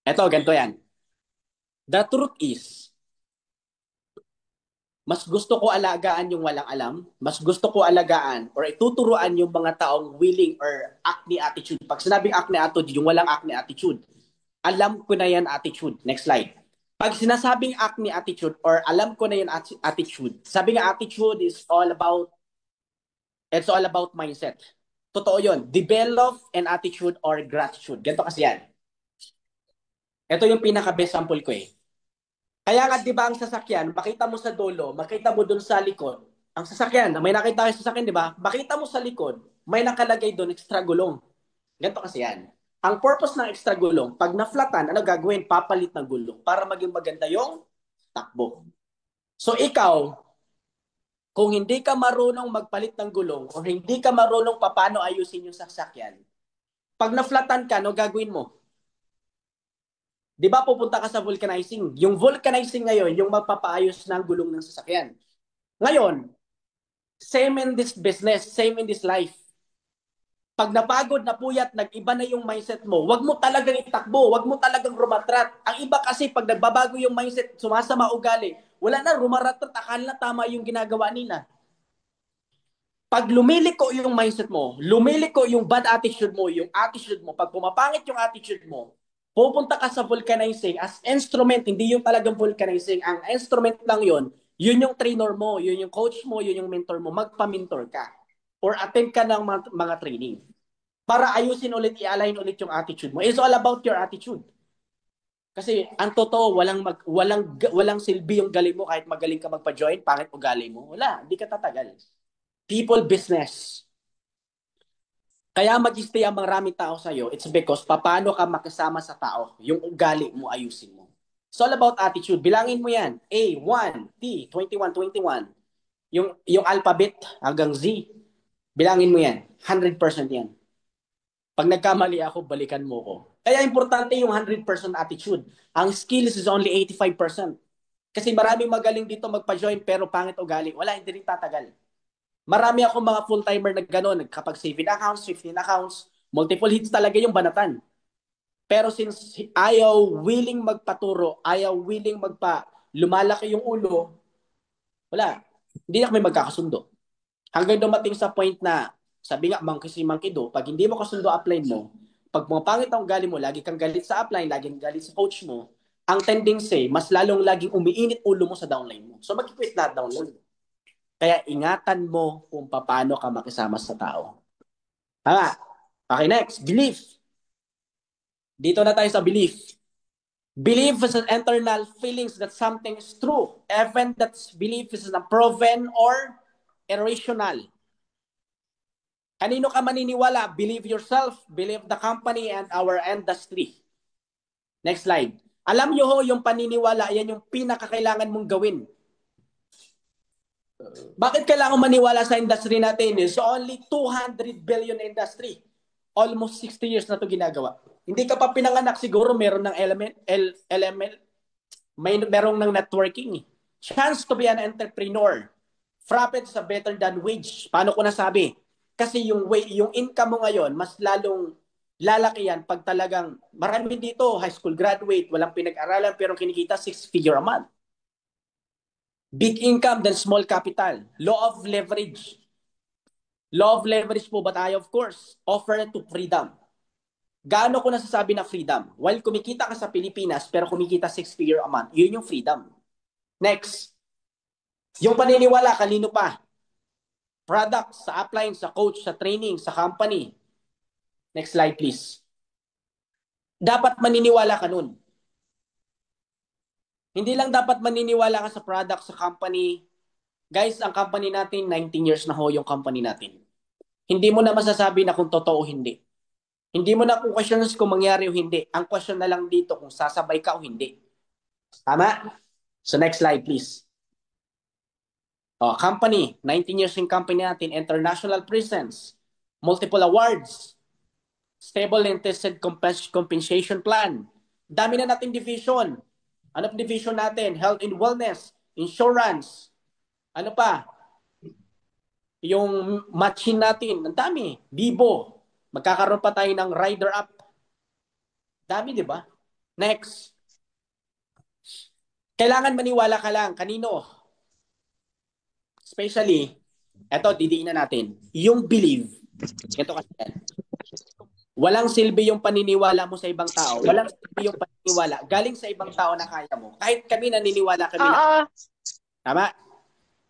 Ito, ganito yan. The truth is, mas gusto ko alagaan yung walang alam, mas gusto ko alagaan or ituturuan yung mga taong willing or acne attitude. Pag sinabing acne attitude, yung walang acne attitude, alam ko na yan attitude. Next slide. Pag sinasabing acne attitude or alam ko na yan attitude, sabi nga attitude is it's all about mindset. Totoo yun. Develop an attitude or gratitude. Ganito kasi yan. Ito yung pinaka-best sample ko eh. Kaya nga 'di ba ang sasakyan, makita mo sa dulo, makita mo doon sa likod. Ang sasakyan, may nakita kayo sa sasakyan, 'di ba? Makita mo sa likod, may nakalagay doon extra gulong. Ganito kasi 'yan. Ang purpose ng extra gulong, pag na-flatan, ano gagawin? Papalit ng gulong para maging maganda yung takbo. So ikaw, kung hindi ka marunong magpalit ng gulong o hindi ka marunong paano ayusin yung sasakyan, pag na-flatan ka, ano gagawin mo? Di ba pupunta ka sa vulcanizing? Yung vulcanizing ngayon, yung magpapaayos ng gulong ng sasakyan. Ngayon, same in this business, same in this life. Pag napagod, napuyat, nag-iba na yung mindset mo, wag mo talagang itakbo, wag mo talagang rumatrat. Ang iba kasi, pag nagbabago yung mindset, sumasama ugali, wala na, rumaratrat, akala na tama yung ginagawa nila. Pag lumiliko yung mindset mo, lumiliko yung bad attitude mo, yung attitude mo, pag pumapangit yung attitude mo, pupunta ka sa vulcanizing as instrument, hindi yung talagang vulcanizing. Ang instrument lang yun yung trainer mo, yun yung coach mo, yun yung mentor mo, magpa-mentor ka. Or attend ka ng mga training. Para ayusin ulit, i-align ulit yung attitude mo. It's all about your attitude. Kasi ang totoo, walang silbi yung galing mo kahit magaling ka magpa-join, pangit ugali mo. Wala, hindi ka tatagal. People business. Kaya mag-stay ang maraming tao sa'yo, it's because paano ka makisama sa tao, yung ugali mo ayusin mo. It's all about attitude. Bilangin mo yan. A, 1, T, 21, 21. Yung alphabet hanggang Z, bilangin mo yan. 100% yan. Pag nagkamali ako, balikan mo ko. Kaya importante yung 100% attitude. Ang skills is only 85%. Kasi maraming magaling dito magpa-join pero pangit ugali. Wala, hindi rin tatagal. Marami akong mga full-timer na gano'n. Kapag 7 accounts, 15 accounts, multiple hits talaga yung banatan. Pero since ayaw willing magpaturo, ayaw willing lumalaki yung ulo, wala. Hindi na kami magkakasundo. Hanggang dumating sa point na, sabi nga, monkey si monkey do, pag hindi mo kasundo upline mo, pag pumapangit ang gali mo, lagi kang galit sa upline, lagi kang galit sa coach mo, ang tendency, mas lalong laging umiinit ulo mo sa downline mo. So mag-quit na downline. Kaya ingatan mo kung paano ka makisama sa tao. Tama. Okay, next. Belief. Dito na tayo sa belief. Belief is an internal feelings that something is true, even that belief is unproven or irrational. Kanino ka maniniwala? Believe yourself, believe the company and our industry. Next slide. Alam nyo ho, yung paniniwala, yan yung pinakakailangan mong gawin. Bakit kailangan maniwala sa industry natin? So only 200 billion industry. Almost 60 years na to ginagawa. Hindi ka pa pinanganak, siguro meron ng LML, merong ng networking. Chance to be an entrepreneur. Profits are better than wage. Paano ko nasabi? Kasi yung income mo ngayon, mas lalong lalaki yan pag talagang marami dito, high school graduate, walang pinag-aralan, pero kinikita 6-figure a month. Big income than small capital. Law of leverage. Law of leverage po ba tayo? Of course. Offer to freedom. Gaano ko nasasabi na freedom? While kumikita ka sa Pilipinas, pero kumikita 6-figure a month, yun yung freedom. Next. Yung paniniwala, kanino pa? Product, sa upline, sa coach, sa training, sa company. Next slide, please. Dapat maniniwala ka nun. Hindi lang dapat maniniwala ka sa product, sa company, Guys, ang company natin, 19 years na ho yung company natin. Hindi mo na masasabi na kung totoo o hindi. Hindi mo na kung questions kung mangyari o hindi. Ang question na lang dito kung sasabay ka o hindi. Tama? So next slide please. Oh, company, 19 years in company natin, international presence, multiple awards, stable and tested compensation plan. Dami na natin division. Ano division natin? Health and wellness, insurance. Ano pa? Yung matching natin, ang dami. Bibo. Magkakaroon pa tayo ng rider up. Dami, di ba? Next. Kailangan maniwala ka lang. Kanino? Especially, eto, didiin na natin. Yung believe. Ito kasi yan. Walang silbi yung paniniwala mo sa ibang tao. Walang silbi yung paniniwala galing sa ibang tao na kaya mo. Kahit kami naniniwala kami na. Oo. Tama?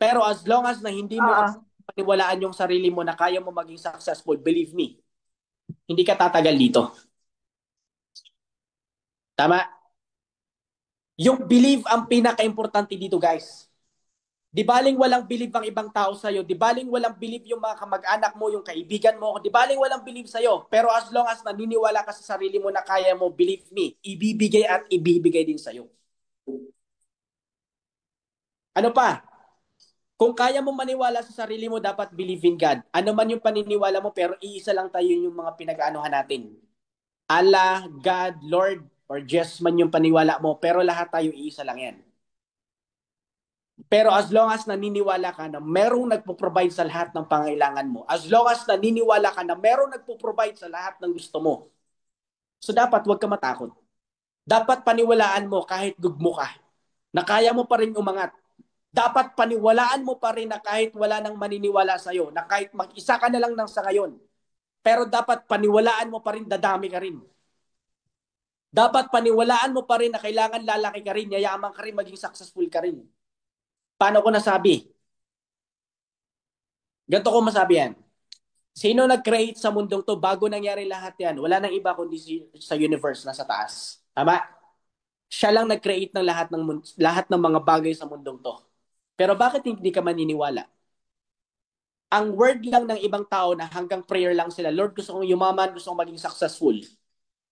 Pero as long as na hindi mo Oo. paniwalaan yung sarili mo na kaya mo maging successful, believe me, hindi ka tatagal dito. Tama? Yung believe ang pinaka-importante dito, guys. Di baling walang believe ang ibang tao sa'yo. Di baling walang believe yung mga kamag-anak mo, yung kaibigan mo. Di baling walang believe sa'yo. Pero as long as naniniwala ka sa sarili mo na kaya mo, believe me, ibibigay at ibibigay din sa'yo. Ano pa? Kung kaya mo maniwala sa sarili mo, dapat believe in God. Ano man yung paniniwala mo, pero iisa lang tayo yung mga pinag-aanohan natin. Allah, God, Lord, or just man yung paniwala mo, pero lahat tayo iisa lang yan. Pero as long as naniniwala ka na merong nagpo-provide sa lahat ng pangailangan mo, as long as naniniwala ka na merong nagpo-provide sa lahat ng gusto mo, so dapat huwag ka matakot. Dapat paniwalaan mo kahit gugmo ka, na kaya mo pa rin umangat. Dapat paniwalaan mo pa rin na kahit wala nang maniniwala sa'yo, na kahit mag-isa ka na lang ng sa ngayon, pero dapat paniwalaan mo pa rin dadami ka rin. Dapat paniwalaan mo pa rin na kailangan lalaki ka rin, yayaman ka rin, maging successful ka rin. Paano ko nasabi? Ganito ko masabi yan. Sino nag-create sa mundong to bago nangyari lahat yan? Wala nang iba kundi sa universe na sa taas. Tama? Siya lang nag-create ng lahat ng mga bagay sa mundong to. Pero bakit hindi ka maniniwala? Ang word lang ng ibang tao na hanggang prayer lang sila, Lord, gusto kong yumaman, gusto kong maging successful.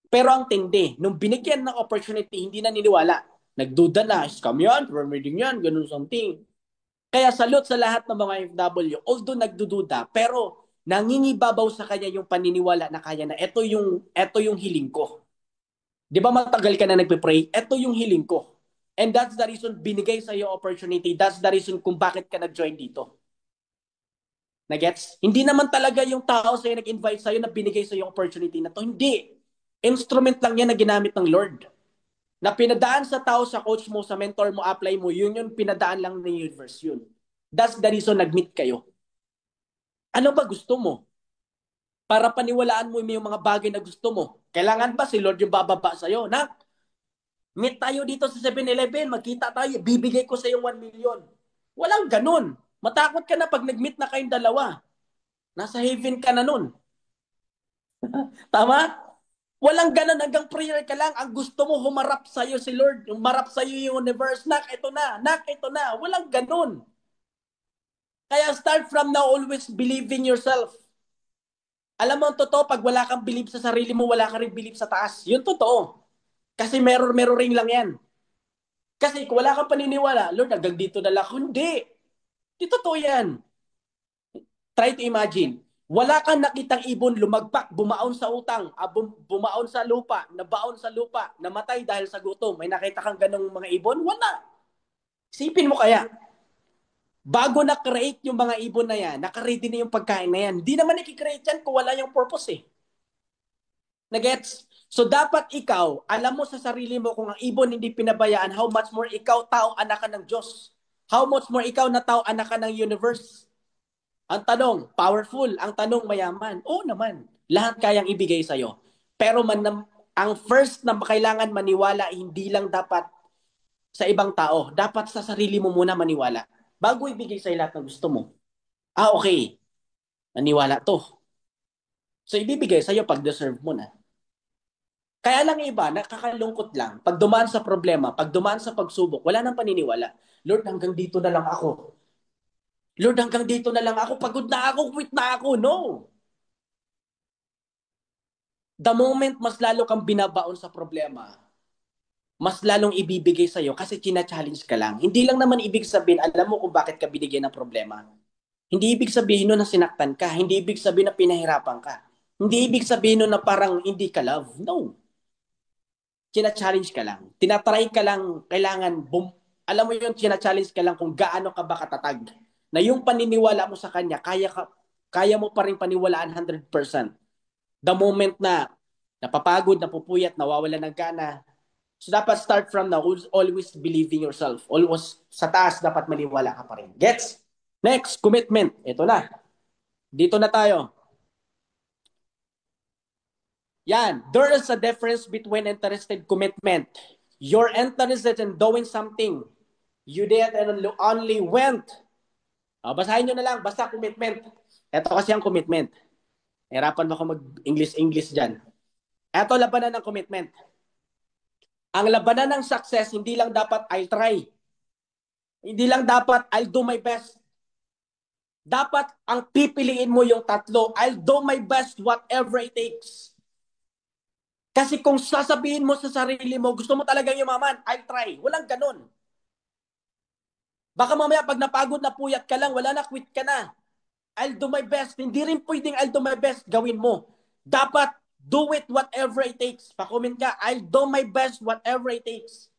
Pero ang tindi, nung binigyan ng opportunity, hindi naniniwala. Nagduda na, scam yan, reading yan, ganun something. Kaya salute sa lahat ng mga FW, although nagdududa, pero nangingibabaw sa kanya yung paniniwala na kaya na ito yung hiling ko. Di ba matagal ka na nagpe-pray? Ito yung hiling ko. And that's the reason binigay sa iyo opportunity. That's the reason kung bakit ka nag-join dito. Nagets? Hindi naman talaga yung tao sa'yo nag-invite sa'yo na binigay sa'yo yung opportunity na to. Hindi. Instrument lang yan na ginamit ng Lord. Na pinadaan sa tao, sa coach mo, sa mentor mo, apply mo, yun yung pinadaan lang ng universe yun. That's the reason nag-meet kayo. Ano ba gusto mo? Para paniwalaan mo yung mga bagay na gusto mo. Kailangan ba si Lord yung bababa sa'yo? Nak, meet tayo dito sa 7-Eleven, magkita tayo, bibigay ko sa iyo 1 million. Walang ganun. Matakot ka na pag nag-meet na kayong dalawa. Nasa heaven ka na nun. Tama? Walang ganun, hanggang prayer ka lang. Ang gusto mo, humarap sa'yo si Lord. Humarap sa'yo yung universe. Nak, ito na. Nak, ito na. Walang ganun. Kaya start from now, always believe in yourself. Alam mo, ang totoo, pag wala kang believe sa sarili mo, wala ka rin believe sa taas. Yun totoo. Kasi meron ring lang yan. Kasi kung wala kang paniniwala, Lord, hanggang dito na lang. Hindi. Di totoo yan. Try to imagine. Wala kang nakitang ibon lumagpak, bumaon sa utang, bumaon sa lupa, nabaon sa lupa, namatay dahil sa gutom. May nakita kang ganong mga ibon? Wala. Sipin mo kaya, bago na-create yung mga ibon na yan, naka-ready na yung pagkain na yan. Hindi naman nakikreate yan kung wala yung purpose eh. Nagets? So dapat ikaw, alam mo sa sarili mo kung ang ibon hindi pinabayaan, how much more ikaw, tao, anak ka ng Diyos. How much more ikaw na tao, anak ka ng universe. Ang tanong, powerful. Ang tanong, mayaman. Oo naman. Lahat kayang ibigay sa'yo. Pero ang first na kailangan maniwala, hindi lang dapat sa ibang tao. Dapat sa sarili mo muna maniwala. Bago ibigay sa'yo lahat ng gusto mo. Ah, okay. Naniwala to. So, ibibigay sa'yo pag deserve mo na. Kaya lang iba, nakakalungkot lang. Pag dumaan sa problema, pag dumaan sa pagsubok, wala nang paniniwala. Lord, hanggang dito na lang ako. Lord, hanggang dito na lang ako. Pagod na ako. Quit na ako. No. The moment mas lalo kang binabaon sa problema, mas lalong ibibigay sa'yo kasi china-challenge ka lang. Hindi lang naman ibig sabihin, alam mo kung bakit ka binigyan ng problema. Hindi ibig sabihin nun na sinaktan ka. Hindi ibig sabihin na pinahirapan ka. Hindi ibig sabihin nun na parang hindi ka love. No. China-challenge ka lang. Tinatry ka lang, kailangan, alam mo yun, china-challenge ka lang kung gaano ka ba katatag. Na yung paniniwala mo sa kanya, kaya mo pa rin paniwalaan 100%. The moment na napapagod, napupuyat, nawawala ng gana, so dapat start from now, always believe in yourself. Always, sa taas, dapat maniwala ka pa rin. Gets? Next, commitment. Ito na. Dito na tayo. Yan. There is a difference between interested commitment. You're interested in doing something. You did and only went. Basahin nyo na lang. Basta commitment. Ito kasi ang commitment. Hirapan mo ako mag-English dyan. Ito labanan ng commitment. Ang labanan ng success, hindi lang dapat I'll try. Hindi lang dapat I'll do my best. Dapat ang pipiliin mo yung tatlo. I'll do my best whatever it takes. Kasi kung sasabihin mo sa sarili mo, gusto mo talagang yumaman, I'll try. Walang ganun. Baka mamaya pag napagod na puyat ka lang, wala na, quit ka na. I'll do my best. Hindi rin pwedeng I'll do my best, gawin mo. Dapat do it whatever it takes. Pa-comment ka, I'll do my best whatever it takes.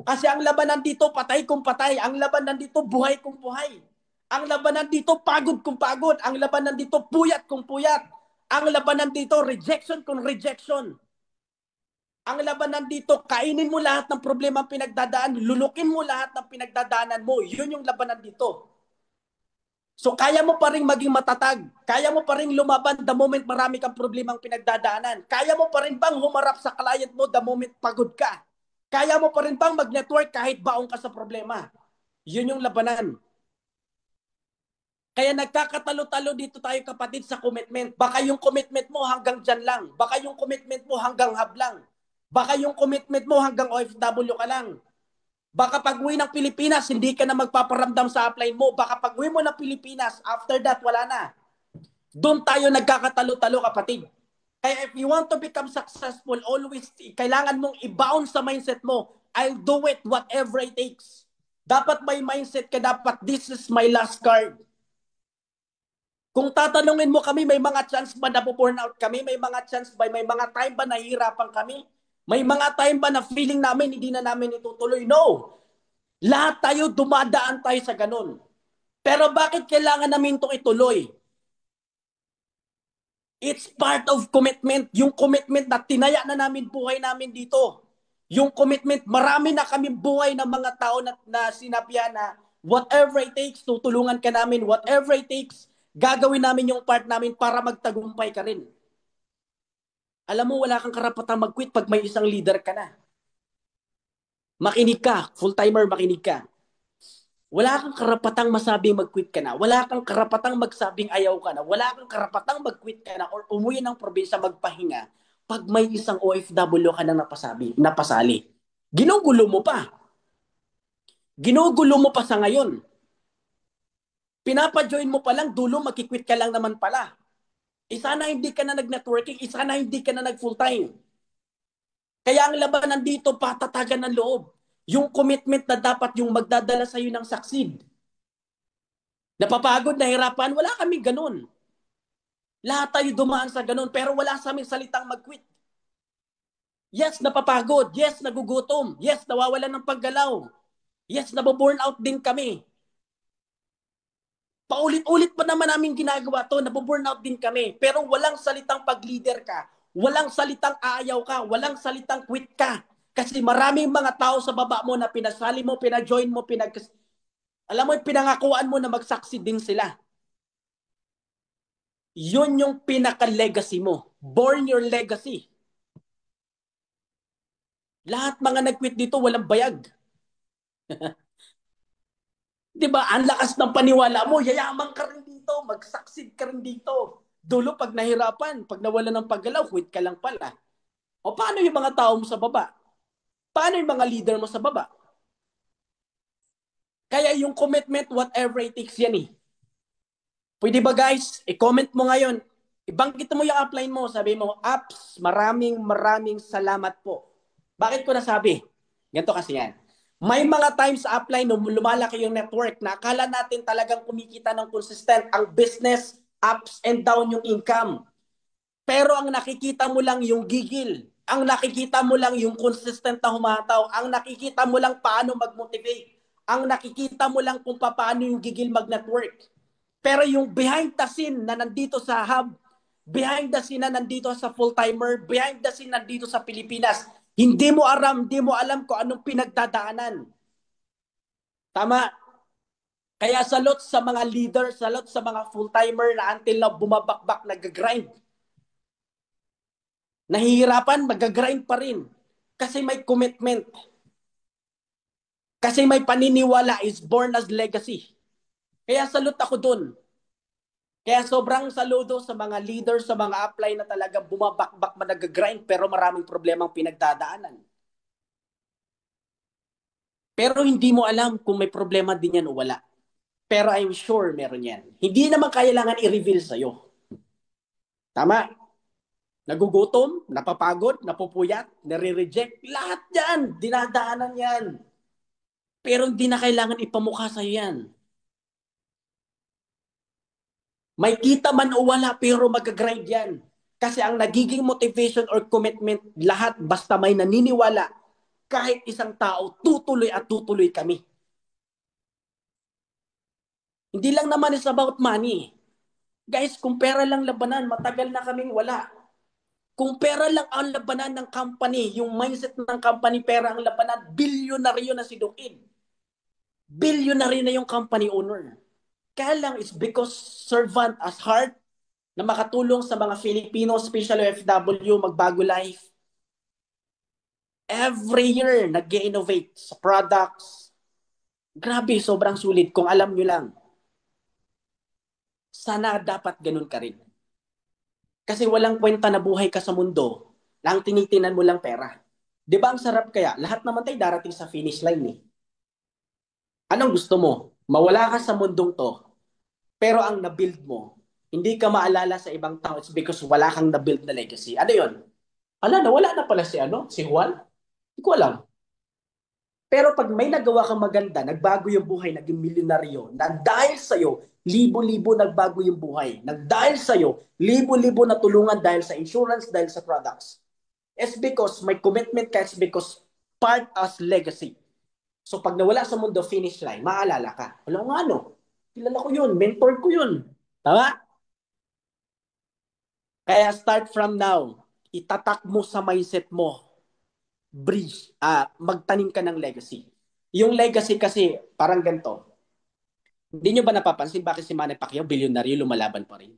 Kasi ang labanan dito, patay kung patay. Ang labanan dito, buhay kung buhay. Ang labanan dito, pagod kung pagod. Ang labanan dito, puyat kung puyat. Ang labanan dito, rejection kung rejection. Ang labanan dito, kainin mo lahat ng problema ang pinagdadaan, lulukin mo lahat ng pinagdadaanan mo. Yun yung labanan dito. So kaya mo pa rin maging matatag. Kaya mo pa rin lumaban the moment marami kang problema ang pinagdadaanan. Kaya mo pa rin bang humarap sa client mo the moment pagod ka. Kaya mo pa rin bang mag-network kahit baong ka sa problema. Yun yung labanan. Kaya nagkakatalo-talo dito tayo kapatid sa commitment. Baka yung commitment mo hanggang dyan lang. Baka yung commitment mo hanggang hub lang. Baka yung commitment mo hanggang OFW ka lang. Baka pag-uwi ng Pilipinas, hindi ka na magpaparamdam sa upline mo. Baka pag-uwi mo ng Pilipinas, after that, wala na. Doon tayo nagkakatalo-talo kapatid. Kaya if you want to become successful, always, kailangan mong i-bound sa mindset mo. I'll do it whatever it takes. Dapat may mindset ka, dapat this is my last card. Kung tatanungin mo kami, may mga chance ba na burn out kami? May mga chance ba? May mga time ba nahihirapan kami? May mga time ba na feeling namin hindi na namin itutuloy? No. Lahat tayo dumadaan tayo sa ganun. Pero bakit kailangan namin itong ituloy? It's part of commitment. Yung commitment na tinaya na namin buhay namin dito. Yung commitment, marami na kami buhay ng mga tao na sinabihan na whatever it takes, tutulungan ka namin. Whatever it takes, gagawin namin yung part namin para magtagumpay ka rin. Alam mo, wala kang karapatang mag-quit pag may isang leader ka na. Makinig ka, full-timer, makinig ka. Wala kang karapatang masabing mag-quit ka na. Wala kang karapatang magsabing ayaw ka na. Wala kang karapatang mag-quit ka na or umuwi ng probinsya magpahinga pag may isang OFW ka na napasali. Ginugulo mo pa. Ginugulo mo pa sa ngayon. Pinapa-join mo pa lang, dulo magkikwit ka lang naman pala. Isa na hindi ka na nag-networking, isa na hindi ka na nag-full-time. Kaya ang labanan dito, patatagan ng loob. Yung commitment na dapat yung magdadala sa'yo ng succeed. Napapagod, nahirapan, wala kami ganun. Lahat tayo dumaan sa ganun, pero wala sa aming salitang mag-quit. Yes, napapagod. Yes, nagugutom. Yes, nawawalan ng paggalaw. Yes, naboburn out din kami. Paulit-ulit pa naman namin ginagawa to, naboburnout din kami. Pero walang salitang pag-leader ka. Walang salitang ayaw ka. Walang salitang quit ka. Kasi maraming mga tao sa baba mo na pinasali mo, pina-join mo, alam mo, pinangakuan mo na mag-succeed din sila. Yun yung pinaka-legacy mo. Born your legacy. Lahat mga nag-quit dito, walang bayag. Diba? Ang lakas ng paniwala mo, yayaman ka rin dito, mag-succeed ka rin dito. Dulo pag nahirapan, pag nawala ng paggalaw, quit ka lang pala. O paano yung mga tao mo sa baba? Paano yung mga leader mo sa baba? Kaya yung commitment, whatever it takes yan eh. Pwede ba guys, i-comment mo ngayon. Ibanggit mo yung upline mo. Sabi mo, apps, maraming salamat po. Bakit ko nasabi? Ganito kasi yan. May mga times sa upline no, lumalaki yung network na akala natin talagang kumikita ng consistent ang business, ups and down yung income. Pero ang nakikita mo lang yung gigil. Ang nakikita mo lang yung consistent na humataw. Ang nakikita mo lang paano mag-motivate. Ang nakikita mo lang kung paano yung gigil mag-network. Pero yung behind the scene na nandito sa hub, behind the scene na nandito sa full-timer, behind the scene nandito sa Pilipinas, hindi mo alam kung anong pinagdadaanan. Tama? Kaya salot sa mga leaders, salot sa mga full-timer na until na bumabakbak, nag-grind. Nahihirapan, mag-grind pa rin. Kasi may commitment. Kasi may paniniwala is born as legacy. Kaya salot ako dun. Kaya sobrang saludo sa mga leaders, sa mga upline na talaga bumabakbak, nag-grind, pero maraming problemang pinagdadaanan. Pero hindi mo alam kung may problema din yan o wala. Pero I'm sure meron yan. Hindi naman kailangan i-reveal sa'yo. Tama? Nagugutom, napapagod, napupuyat, nare-reject. Lahat yan, dinadaanan yan. Pero hindi na kailangan ipamukha sa'yo yan. May kita man o wala, pero mag-grind yan. Kasi ang nagiging motivation or commitment, lahat basta may naniniwala, kahit isang tao, tutuloy at tutuloy kami. Hindi lang naman is about money. Guys, kung pera lang labanan, matagal na kaming wala. Kung pera lang ang labanan ng company, yung mindset ng company, pera ang labanan, bilyonaryo na si Dukin. Bilyonaryo na yung company owner. Kaya lang is because servant as heart na makatulong sa mga Filipino, especially OFW, magbago life. Every year, nag-innovate sa products. Grabe, sobrang sulit kung alam nyo lang. Sana dapat ganun ka rin. Kasi walang kwenta na buhay ka sa mundo, lang tinitinan mo lang pera. Di ba ang sarap kaya? Lahat naman tayo darating sa finish line eh. Anong gusto mo? Mawala ka sa mundong to, pero ang nabuild mo, hindi ka maalala sa ibang tao, it's because wala kang nabuild na legacy. Ano yun? Wala na pala si si Juan? Hindi ko alam. Pero pag may nagawa kang maganda, nagbago yung buhay, naging milyonaryo, na dahil sa'yo, libo-libo nagbago yung buhay. Dahil sa'yo, libo-libo na tulungan dahil sa insurance, dahil sa products. It's because may commitment ka, it's because part as legacy. So pag nawala sa mundo, finish line, maalala ka. Wala nga no, kilala ko yun, mentor ko yun. Tama? Kaya start from now, itatak mo sa mindset mo, magtanim ka ng legacy. Yung legacy kasi, parang ganito. Hindi nyo ba napapansin bakit si Manny Pacquiao, bilyonaryo, lumalaban pa rin?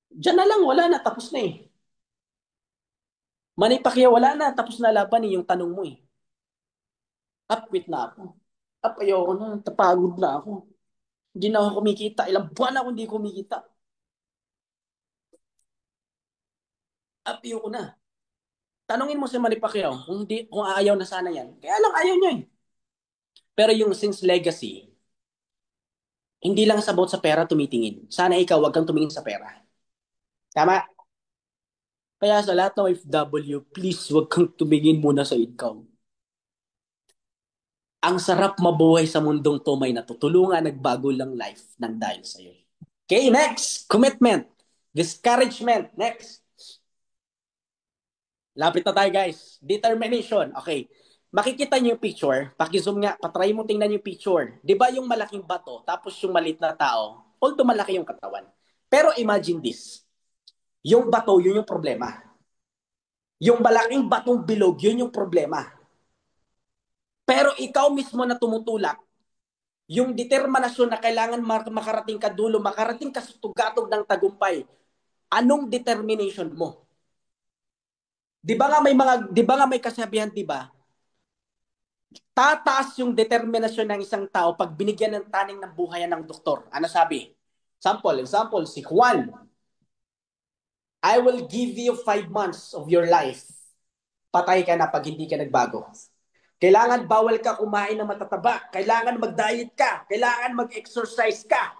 Diyan na lang, wala na, tapos na eh. Manny Pacquiao, wala na, tapos na laban eh, yung tanong mo eh. Quit na ako. Ayoko na, tapagod na ako. Hindi na ako kumikita. Ilang buwan ako hindi kumikita. Ayoko na. Tanungin mo si Manny Pacquiao kung ayaw na sana yan. Kaya lang ayaw niya eh. Pero yung since legacy, hindi lang sa about sa pera tumitingin. Sana ikaw wag kang tumingin sa pera. Tama? Kaya sa lahat ng OFW, please wag kang tumingin muna sa income. Ang sarap mabuhay sa mundong to, may natutulungan, nagbago lang life ng dahil sa'yo. Okay, next. Commitment. Discouragement. Next. Lapit na tayo guys. Determination. Okay. Makikita niyo yung picture. Paki-zoom nga. Patry mo tingnan yung picture. Di ba yung malaking bato, tapos yung maliit na tao, although malaki yung katawan. Pero imagine this. Yung bato, yun yung problema. Yung malaking batong bilog, yun yung problema. Pero ikaw mismo na tumutulak, yung determinasyon na kailangan makarating ka dulo, makarating ka sa tugatog ng tagumpay, anong determination mo? 'Di ba nga may kasabihan, 'di ba? Tataas yung determinasyon ng isang tao pag binigyan ng taning ng buhayan ng doktor. Ano sabi? Example, si Juan. I will give you 5 months of your life. Patay ka na pag hindi ka nagbago. Kailangan bawal ka kumain ng matataba. Kailangan mag-diet ka. Kailangan mag-exercise ka.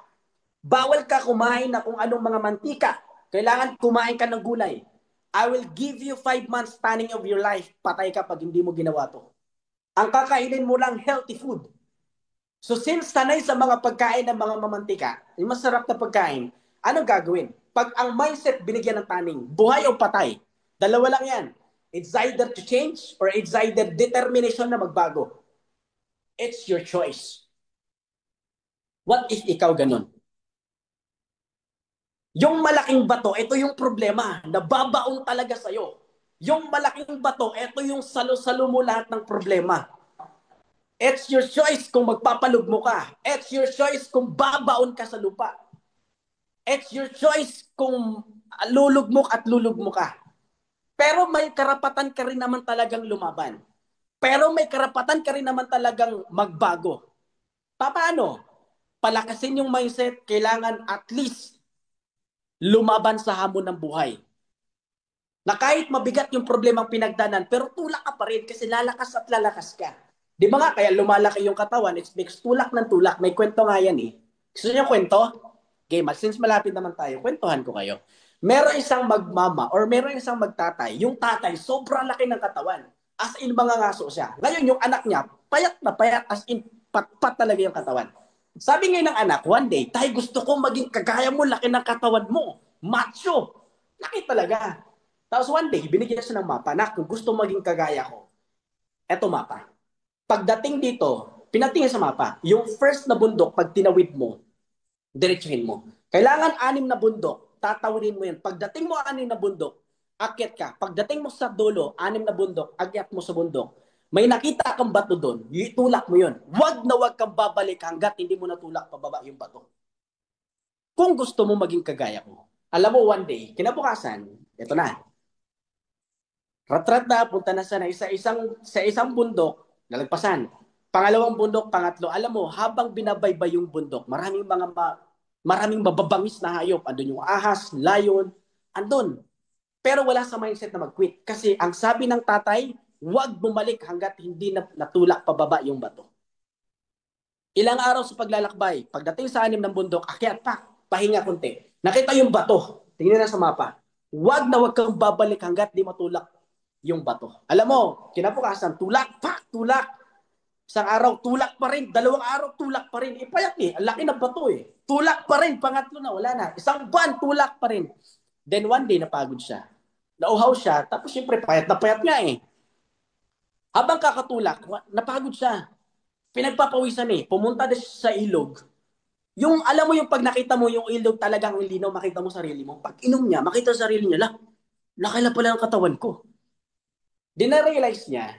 Bawal ka kumain na kung anong mga mantika. Kailangan kumain ka ng gulay. I will give you 5 months spanning of your life. Patay ka pag hindi mo ginawa to. Ang kakainin mo lang healthy food. So since sanay sa mga pagkain ng mga mamantika, yung masarap na pagkain, anong gagawin? Pag ang mindset binigyan ng taning, buhay o patay, dalawa lang yan. It's either to change or it's either determination na magbago. It's your choice. What if ikaw ganun? Yung malaking bato, ito yung problema. Nababaon talaga sa'yo. Yung malaking bato, ito yung salo-salo mo lahat ng problema. It's your choice kung magpapalugmo ka. It's your choice kung babaon ka sa lupa. It's your choice kung lulugmok at lulugmo ka. Pero may karapatan ka rin naman talagang lumaban. Pero may karapatan ka rin naman talagang magbago. Paano? Palakasin yung mindset, kailangan at least lumaban sa hamon ng buhay. Na kahit mabigat yung problemang pinagdanan, pero tulak ka pa rin kasi lalakas at lalakas ka. Di ba nga, kaya lumalaki yung katawan, it makes tulak ng tulak. May kwento nga yan eh. Gusto niyo kwento? Okay, since malapit naman tayo, kwentuhan ko kayo. Meron isang magmama or meron isang magtatay. Yung tatay, sobrang laki ng katawan. As in, mga ngaso siya. Ngayon, yung anak niya, payat na payat, as in, pat-pat talaga yung katawan. Sabi ngayon ng anak, one day, tay, gusto ko maging kagaya mo, laki ng katawan mo. Macho. Laki talaga. Tapos one day, binigyan siya ng mapa. Nak, kung gusto maging kagaya ko, eto mapa. Pagdating dito, pinatingin sa mapa, yung first na bundok, pag tinawid mo, diretsuhin mo. Kailangan 6 na bundok, tatawidin mo yan. Pagdating mo 6 na bundok, akyat ka. Pagdating mo sa dulo, 6 na bundok, akyat mo sa bundok. May nakita kang bato doon, itulak mo yun. Wag na wag kang babalik hanggat hindi mo natulak pababa yung bato. Kung gusto mo maging kagaya ko. Alam mo, one day, kinabukasan, ito na. Ratrat na, punta na sana sa isang bundok, nalagpasan. Pangalawang bundok, pangatlo. Alam mo, habang binabaybay yung bundok, maraming mababangis na hayop. Andun yung ahas, lion, andun. Pero wala sa mindset na mag-quit. Kasi ang sabi ng tatay, huwag bumalik hanggat hindi natulak pababa yung bato. Ilang araw sa paglalakbay, pagdating sa 6 ng bundok, akyat pa, pahinga konti. Nakita yung bato. Tingnan na sa mapa. Huwag na huwag kang babalik hanggat di matulak yung bato. Alam mo, kinabukasan, tulak, pak, tulak. Isang araw, tulak pa rin. 2 araw, tulak pa rin. Ipayak eh. Ang laki ng bato eh. Tulak pa rin. Pangatlo na, wala na. Isang buwan, tulak pa rin. Then one day, napagod siya. Nauhaw siya. Tapos syempre, payat na payat nga eh. Habang kakatulak, napagod siya. Pinagpapawisan eh. Pumunta na siya sa ilog. Yung, alam mo yung pag nakita mo yung ilog talagang linaw, makita mo sarili mo. Pag inom niya, makita sa sarili niya, laki na pala ang katawan ko. Di na-realize niya,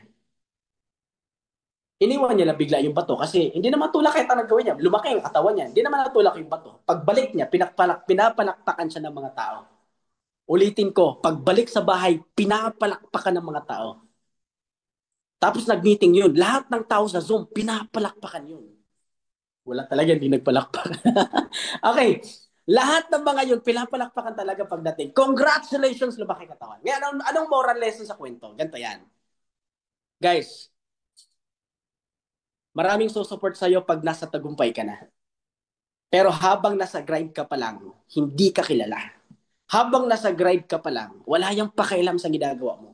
iniwan niya lang bigla yung bato kasi hindi naman tulak kahit anong gawin niya. Lumaki yung katawan niya. Hindi naman natulak yung bato. Pagbalik niya, pinapalakpakan siya ng mga tao. Ulitin ko, pagbalik sa bahay, pinapalakpakan ng mga tao. Tapos nag-meeting yun. Lahat ng tao sa Zoom, pinapalakpakan yun. Wala talaga, hindi nagpalakpakan. Okay. Lahat ng mga yun, pinapalakpakan talaga pagdating. Congratulations, lumaki katawan. Ngayon, anong moral lesson sa kwento? Ganito yan. Guys, maraming susupport sa'yo pag nasa tagumpay ka na. Pero habang nasa grind ka pa lang, hindi ka kilala. Habang nasa grind ka pa lang, wala yung pakialam sa ginagawa mo.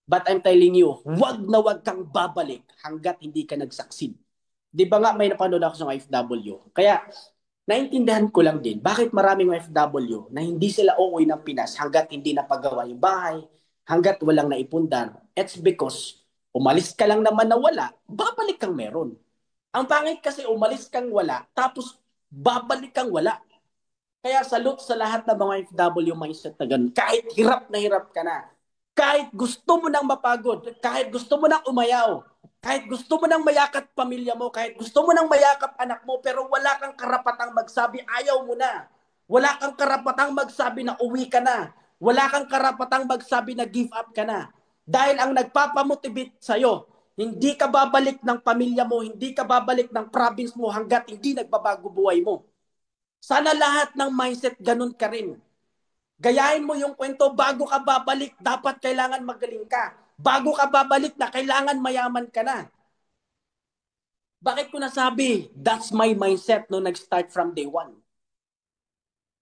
But I'm telling you, wag na wag kang babalik hanggat hindi ka nag-succeed. Di ba nga may napanood ako sa OFW? Kaya, naintindihan ko lang din, bakit maraming OFW na hindi sila uuwi ng Pinas hanggat hindi napagawa yung bahay, hanggat walang naipundar. It's because umalis ka lang naman na wala, babalik kang meron. Ang pangit kasi umalis kang wala, tapos babalik kang wala. Kaya salute sa lahat ng mga OFW mindset na ganun. Kahit hirap na hirap ka na, kahit gusto mo nang mapagod, kahit gusto mo nang umayaw, kahit gusto mo nang mayakap pamilya mo, kahit gusto mo nang mayakap anak mo, pero wala kang karapatang magsabi, ayaw mo na. Wala kang karapatang magsabi na uwi ka na. Wala kang karapatang magsabi na give up ka na. Dahil ang nagpapamotivate sa'yo, hindi ka babalik ng pamilya mo, hindi ka babalik ng province mo hanggat hindi nagbabago buhay mo. Sana lahat ng mindset ganun ka rin. Gayahin mo yung kwento, bago ka babalik, dapat kailangan magaling ka. Bago ka babalik na, kailangan mayaman ka na. Bakit ko nasabi? That's my mindset no nag-start from day one.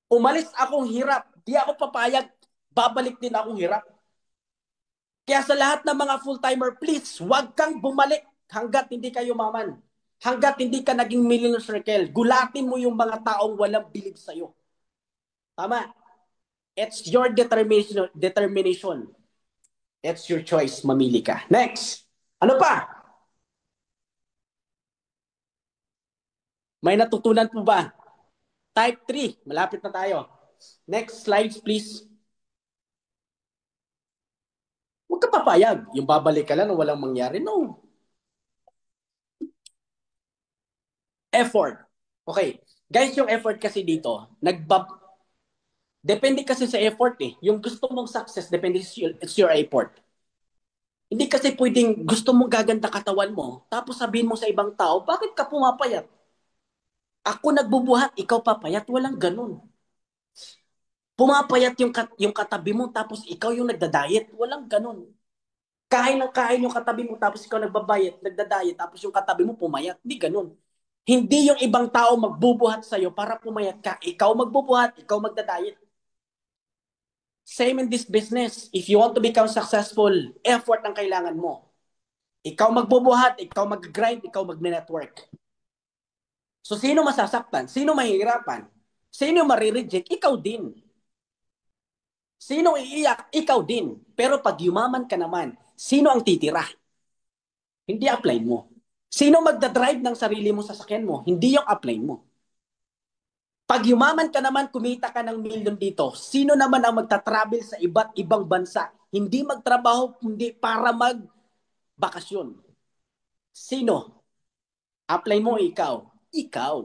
Umalis akong hirap. Di ako papayag. Babalik din akong hirap. Kaya sa lahat ng mga full-timer, please, huwag kang bumalik hanggat hindi ka yumaman. Hanggat hindi ka naging millionaire circle. Gulatin mo yung mga taong walang bilib sa'yo. Tama. It's your determination. Determination. It's your choice. Mamili ka. Next. Ano pa? May natutunan po ba? Type 3. Malapit na tayo. Next slides, please. Huwag ka papayag. Yung babalik ka lang walang mangyari. No. Effort. Okay. Guys, yung effort kasi dito, depende kasi sa effort eh. Yung gusto mong success, depende it's your effort. Hindi kasi pwedeng gusto mong gaganda katawan mo, tapos sabihin mo sa ibang tao, bakit ka pumapayat? Ako nagbubuhat, ikaw papayat. Walang ganun. Pumapayat yung katabi mo, tapos ikaw yung nagda-diet. Walang ganun. Kain ng kain yung katabi mo, tapos ikaw nagda-diet, tapos yung katabi mo pumayat. Hindi ganun. Hindi yung ibang tao magbubuhat sa'yo para pumayat ka. Ikaw magbubuhat, ikaw magda-diet. Same in this business. If you want to become successful, effort ang kailangan mo. Ikaw magbubuhat, ikaw mag-grind, ikaw mag-network. So, sino masasaktan? Sino mahihirapan? Sino marireject? Ikaw din. Sino iiyak? Ikaw din. Pero pag yumaman ka naman, sino ang titira? Hindi apply mo. Sino magdadrive ng sarili mo sa sasakyan mo? Hindi yung apply mo. Pag yumaman ka naman, kumita ka ng milyon dito, sino naman ang magta-travel sa iba't ibang bansa? Hindi magtrabaho, hindi para mag-bakasyon. Sino? Apply mo ikaw. Ikaw.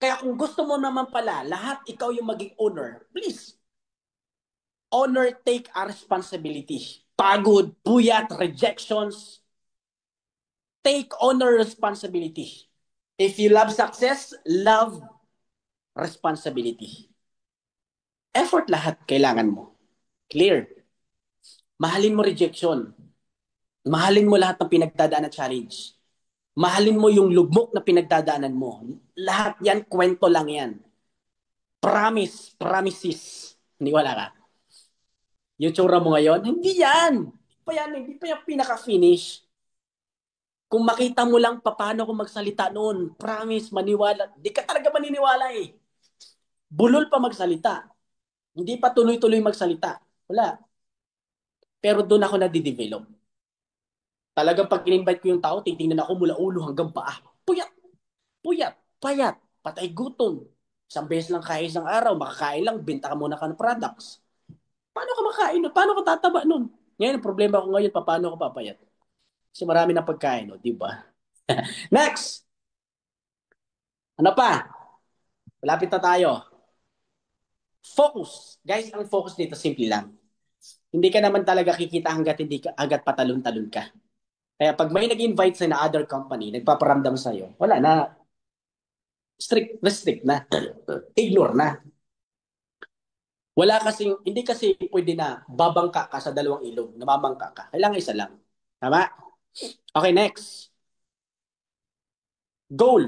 Kaya kung gusto mo naman pala, lahat ikaw yung maging owner, please. Owner, take a responsibility. Pagod, puyat, rejections. Take owner responsibility. If you love success, love responsibility. Effort lahat kailangan mo. Clear. Mahalin mo rejection. Mahalin mo lahat ng pinagdadaan na challenge. Mahalin mo yung lugmok na pinagdadaanan mo. Lahat yan, kwento lang yan. Promise, promises. Hindi wala ka. Yung tsura mo ngayon, hindi yan. Hindi pa yan pinaka-finish. Kung makita mo lang paano ko magsalita noon, promise, maniwala. Di ka talaga maniniwala eh. Bulol pa magsalita. Hindi pa tuloy-tuloy magsalita. Wala. Pero doon ako nadidevelop. Talagang pag in-invite ko yung tao, titingnan ako mula ulo hanggang paa. Puyat, puyat, payat, patay gutom. Isang beses lang kaya isang araw, makakain lang, benta ka muna ka ng products. Paano ka makain nun? Paano ka tataba nun? Ngayon, problema ko ngayon, paano ka papayat? Kasi marami na pagkain, no? Di ba? Next! Ano pa? Malapit na tayo. Focus. Guys, ang focus dito, simple lang. Hindi ka naman talaga kikita hanggat patalon-talon ka. Kaya pag may nag-invite sa na other company, nagpaparamdam sa'yo, wala na. Restrict na. Ignore na. Hindi kasi pwede na babangka ka sa dalawang ilog, namamangka ka. Kailangan isa lang. Tama? Okay, next. Goal.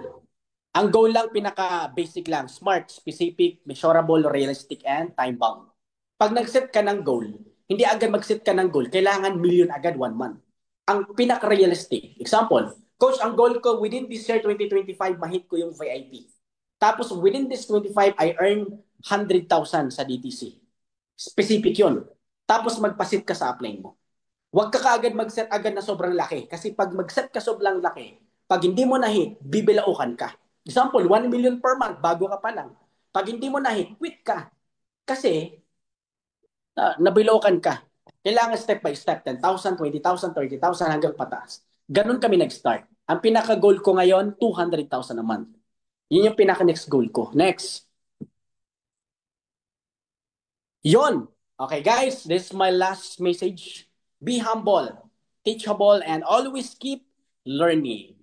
Ang goal lang, pinaka-basic lang. Smart, specific, measurable, realistic, and time-bound. Pag nag-set ka ng goal, hindi agad mag-set ka ng goal. Kailangan million agad 1 month. Ang pinaka-realistic. Example, Coach, ang goal ko within this year 2025, mahit ko yung VIP. Tapos within this 25, I earn 100,000 sa DTC. Specific yun. Tapos magpasit ka sa apply mo. Huwag ka kaagad mag-set agad na sobrang laki. Kasi pag mag-set ka sobrang laki, pag hindi mo na-hit, bibilaukan ka. Example, 1 million per month, bago ka pa lang. Pag hindi mo na-hit, quit ka. Kasi, nabilaukan ka. Kailangan step by step, 10,000, 20,000, 30,000 hanggang pataas. Ganun kami nag-start. Ang pinaka-goal ko ngayon, 200,000 a month. Yun yung pinaka-next goal ko. Next. Yon. Okay guys, this is my last message. Be humble, teachable, and always keep learning.